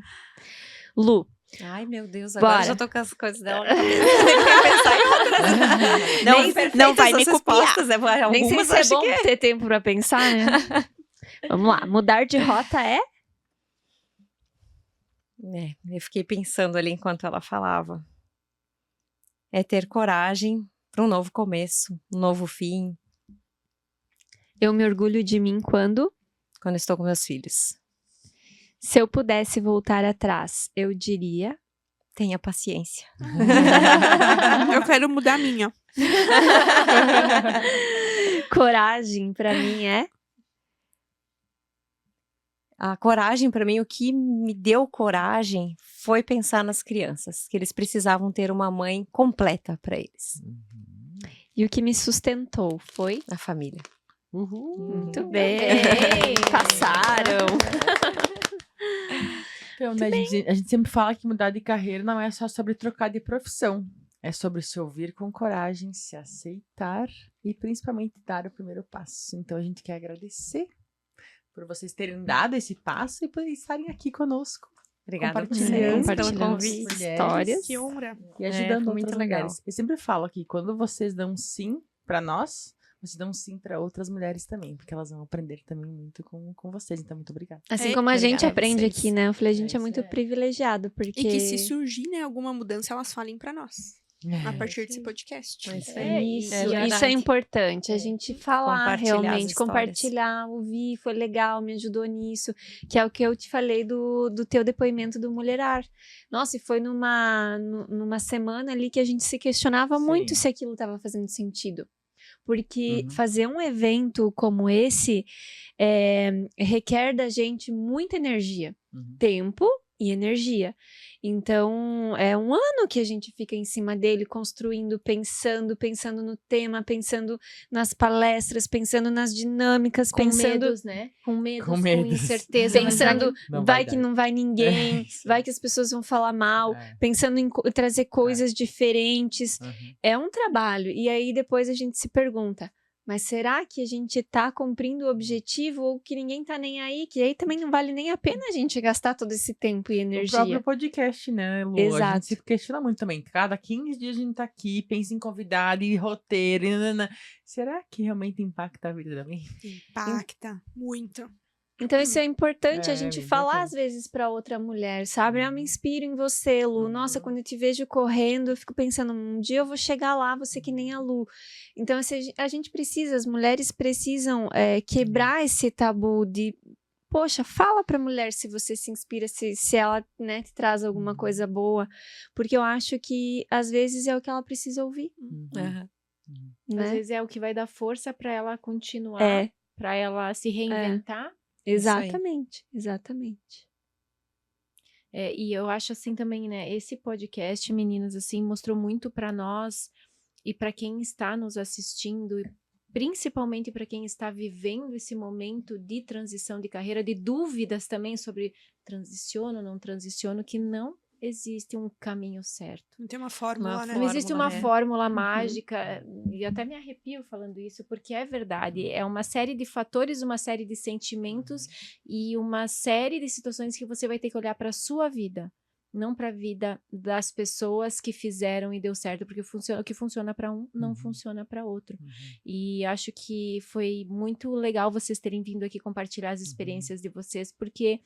Speaker 3: Lu,
Speaker 5: Ai, meu Deus, agora
Speaker 3: Bora.
Speaker 5: eu já tô com as coisas dela. na cabeça. Tem que pensar em outras. Não,
Speaker 3: Nem
Speaker 5: não vai me
Speaker 4: essas
Speaker 5: copiar.
Speaker 3: nem sei
Speaker 5: Algumas
Speaker 3: se é
Speaker 5: acho
Speaker 3: bom
Speaker 5: que
Speaker 3: ter tempo pra pensar, né? Vamos lá. Mudar de rota é?
Speaker 5: Eu fiquei pensando ali enquanto ela falava. É ter coragem para um novo começo, um novo fim,
Speaker 3: Eu me orgulho de mim quando,
Speaker 5: quando estou com meus filhos.
Speaker 3: se eu pudesse voltar atrás, eu diria.
Speaker 5: Tenha paciência.
Speaker 4: Eu quero mudar a minha.
Speaker 3: Coragem pra mim é.
Speaker 5: A coragem, para mim, o que me deu coragem foi pensar nas crianças, que eles precisavam ter uma mãe completa para eles,
Speaker 3: E o que me sustentou foi.
Speaker 5: a família.
Speaker 3: Muito bem.
Speaker 2: bem.
Speaker 3: Passaram.
Speaker 1: Então, né, a gente sempre fala que mudar de carreira não é só sobre trocar de profissão. É sobre se ouvir com coragem, se aceitar e principalmente dar o primeiro passo. Então a gente quer agradecer por vocês terem dado esse passo e por estarem aqui conosco.
Speaker 5: Obrigada a
Speaker 1: Compartilhando,
Speaker 5: vocês pelo
Speaker 3: compartilhando
Speaker 5: convite.
Speaker 3: histórias.
Speaker 4: Que honra.
Speaker 1: E ajudando
Speaker 5: foi muito
Speaker 1: outras
Speaker 5: legal.
Speaker 1: mulheres. Eu sempre falo que quando vocês dão sim pra nós, vocês dão sim pra outras mulheres também, porque elas vão aprender também muito com vocês. Então, muito obrigada.
Speaker 3: Assim
Speaker 4: É,
Speaker 3: como a gente
Speaker 5: obrigada a
Speaker 3: aprende
Speaker 5: vocês.
Speaker 3: aqui, né? Eu falei, a gente
Speaker 1: É
Speaker 3: é
Speaker 1: isso
Speaker 3: muito
Speaker 1: aí.
Speaker 3: privilegiado, porque.
Speaker 4: E que se surgir, né, alguma mudança, elas falem pra nós. A partir desse podcast.
Speaker 5: Mas
Speaker 3: Isso,
Speaker 5: é
Speaker 3: isso
Speaker 5: verdade.
Speaker 3: é importante, a gente falar
Speaker 5: Compartilhar as
Speaker 3: realmente,
Speaker 5: histórias.
Speaker 3: compartilhar, ouvir, foi legal, me ajudou nisso, que é o que eu te falei do teu depoimento do Mulherar. Nossa, e foi numa semana ali que a gente se questionava
Speaker 1: Sim.
Speaker 3: muito se aquilo estava fazendo sentido. Porque
Speaker 1: Uhum.
Speaker 3: fazer um evento como esse requer da gente muita energia,
Speaker 1: Uhum.
Speaker 3: tempo e energia. Então, é um ano que a gente fica em cima dele, construindo, pensando no tema, pensando nas palestras, pensando nas dinâmicas,
Speaker 2: Com
Speaker 3: pensando,
Speaker 2: medos, né? Com medos,
Speaker 1: Com
Speaker 2: com
Speaker 1: medos.
Speaker 2: incerteza. mas será que-
Speaker 3: pensando,
Speaker 1: Não
Speaker 3: vai
Speaker 1: dar.
Speaker 3: que não vai ninguém,
Speaker 1: É, isso.
Speaker 3: vai que as pessoas vão falar mal,
Speaker 1: É.
Speaker 3: pensando em trazer coisas diferentes.
Speaker 1: Uhum.
Speaker 3: É um trabalho. E aí depois a gente se pergunta, mas será que a gente tá cumprindo o objetivo ou que ninguém tá nem aí? Que aí também não vale nem a pena a gente gastar todo esse tempo e
Speaker 1: O
Speaker 3: energia.
Speaker 1: próprio podcast, né, Lu? A
Speaker 3: Exato.
Speaker 1: gente se questiona muito também. Cada 15 dias a gente tá aqui, pensa em convidado e roteiro. E nanana. Será que realmente impacta a vida também?
Speaker 4: Impacta muito.
Speaker 3: Então isso é importante a
Speaker 1: É,
Speaker 3: gente
Speaker 1: bem
Speaker 3: falar
Speaker 1: importante.
Speaker 3: às vezes pra outra mulher, sabe? Eu me inspiro em você, Lu. Nossa,
Speaker 1: Uhum.
Speaker 3: quando eu te vejo correndo, eu fico pensando, um dia eu vou chegar lá, vou ser que nem a Lu. Então assim, a gente precisa, as mulheres precisam quebrar esse tabu de, poxa, fala pra mulher se você se inspira, se ela, né, te traz alguma coisa boa, porque eu acho que às vezes é o que ela precisa ouvir,
Speaker 1: Uhum.
Speaker 5: Aham.
Speaker 2: Às
Speaker 3: né?
Speaker 2: vezes é o que vai dar força pra ela continuar,
Speaker 3: É,
Speaker 2: pra ela se reinventar.
Speaker 3: exatamente, exatamente.
Speaker 2: E eu acho assim também, né? Esse podcast, meninas, assim, mostrou muito pra nós e pra quem está nos assistindo, e principalmente pra quem está vivendo esse momento de transição de carreira, de dúvidas também sobre transiciono, não transiciono, que não existe um caminho certo.
Speaker 4: Não tem uma fórmula, né?
Speaker 2: Não existe uma
Speaker 5: é.
Speaker 2: fórmula mágica, e até me arrepio falando isso, porque é verdade. É uma série de fatores, uma série de sentimentos e uma série de situações que você vai ter que olhar para a sua vida, não para a vida das pessoas que fizeram e deu certo, porque o que funciona para um não funciona para outro. E acho que foi muito legal vocês terem vindo aqui compartilhar as experiências de vocês, porque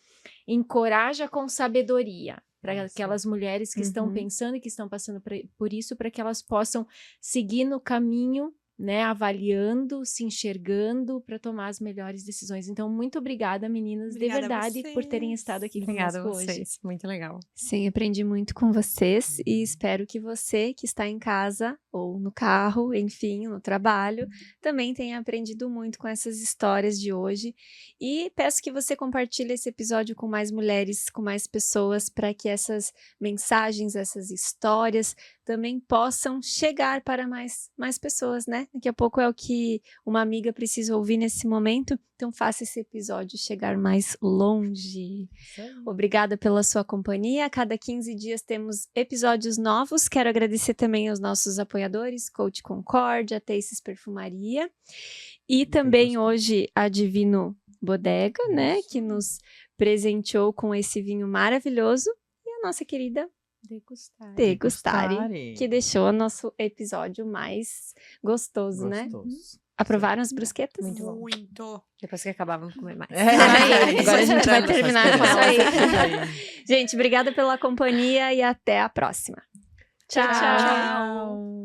Speaker 2: encoraja com sabedoria para aquelas mulheres que estão pensando e que estão passando por isso, para que elas possam seguir no caminho, né, avaliando, se enxergando para tomar as melhores decisões. Então, muito obrigada, meninas,
Speaker 4: Obrigada a
Speaker 2: de verdade, por terem
Speaker 4: vocês.
Speaker 2: estado aqui
Speaker 5: Obrigada a
Speaker 2: conosco hoje.
Speaker 5: vocês. Muito legal.
Speaker 3: Sim, aprendi muito com vocês e espero que você que está em casa ou no carro, enfim, no trabalho, também tenha aprendido muito com essas histórias de hoje. E peço que você compartilhe esse episódio com mais mulheres, com mais pessoas, para que essas mensagens, essas histórias também possam chegar para mais pessoas, né? Daqui a pouco é o que uma amiga precisa ouvir nesse momento, então faça esse episódio chegar mais longe. Obrigada pela sua companhia. A cada 15 dias temos episódios novos. Quero agradecer também aos nossos apoiadores, Coach Concórdia, Taces Perfumaria e também hoje a Divino Bodega, né, que nos presenteou com esse vinho maravilhoso, e a nossa querida Degustare, que deixou o nosso episódio mais gostoso, né? Aprovaram as brusquetas?
Speaker 5: Muito bom.
Speaker 4: Muito.
Speaker 5: Depois que acabar, vamos comer mais.
Speaker 1: É,
Speaker 3: Agora a gente vai terminar com
Speaker 1: Isso
Speaker 3: ela.
Speaker 1: aí.
Speaker 3: Gente, obrigada pela companhia e até a próxima.
Speaker 2: Tchau.
Speaker 3: Tchau.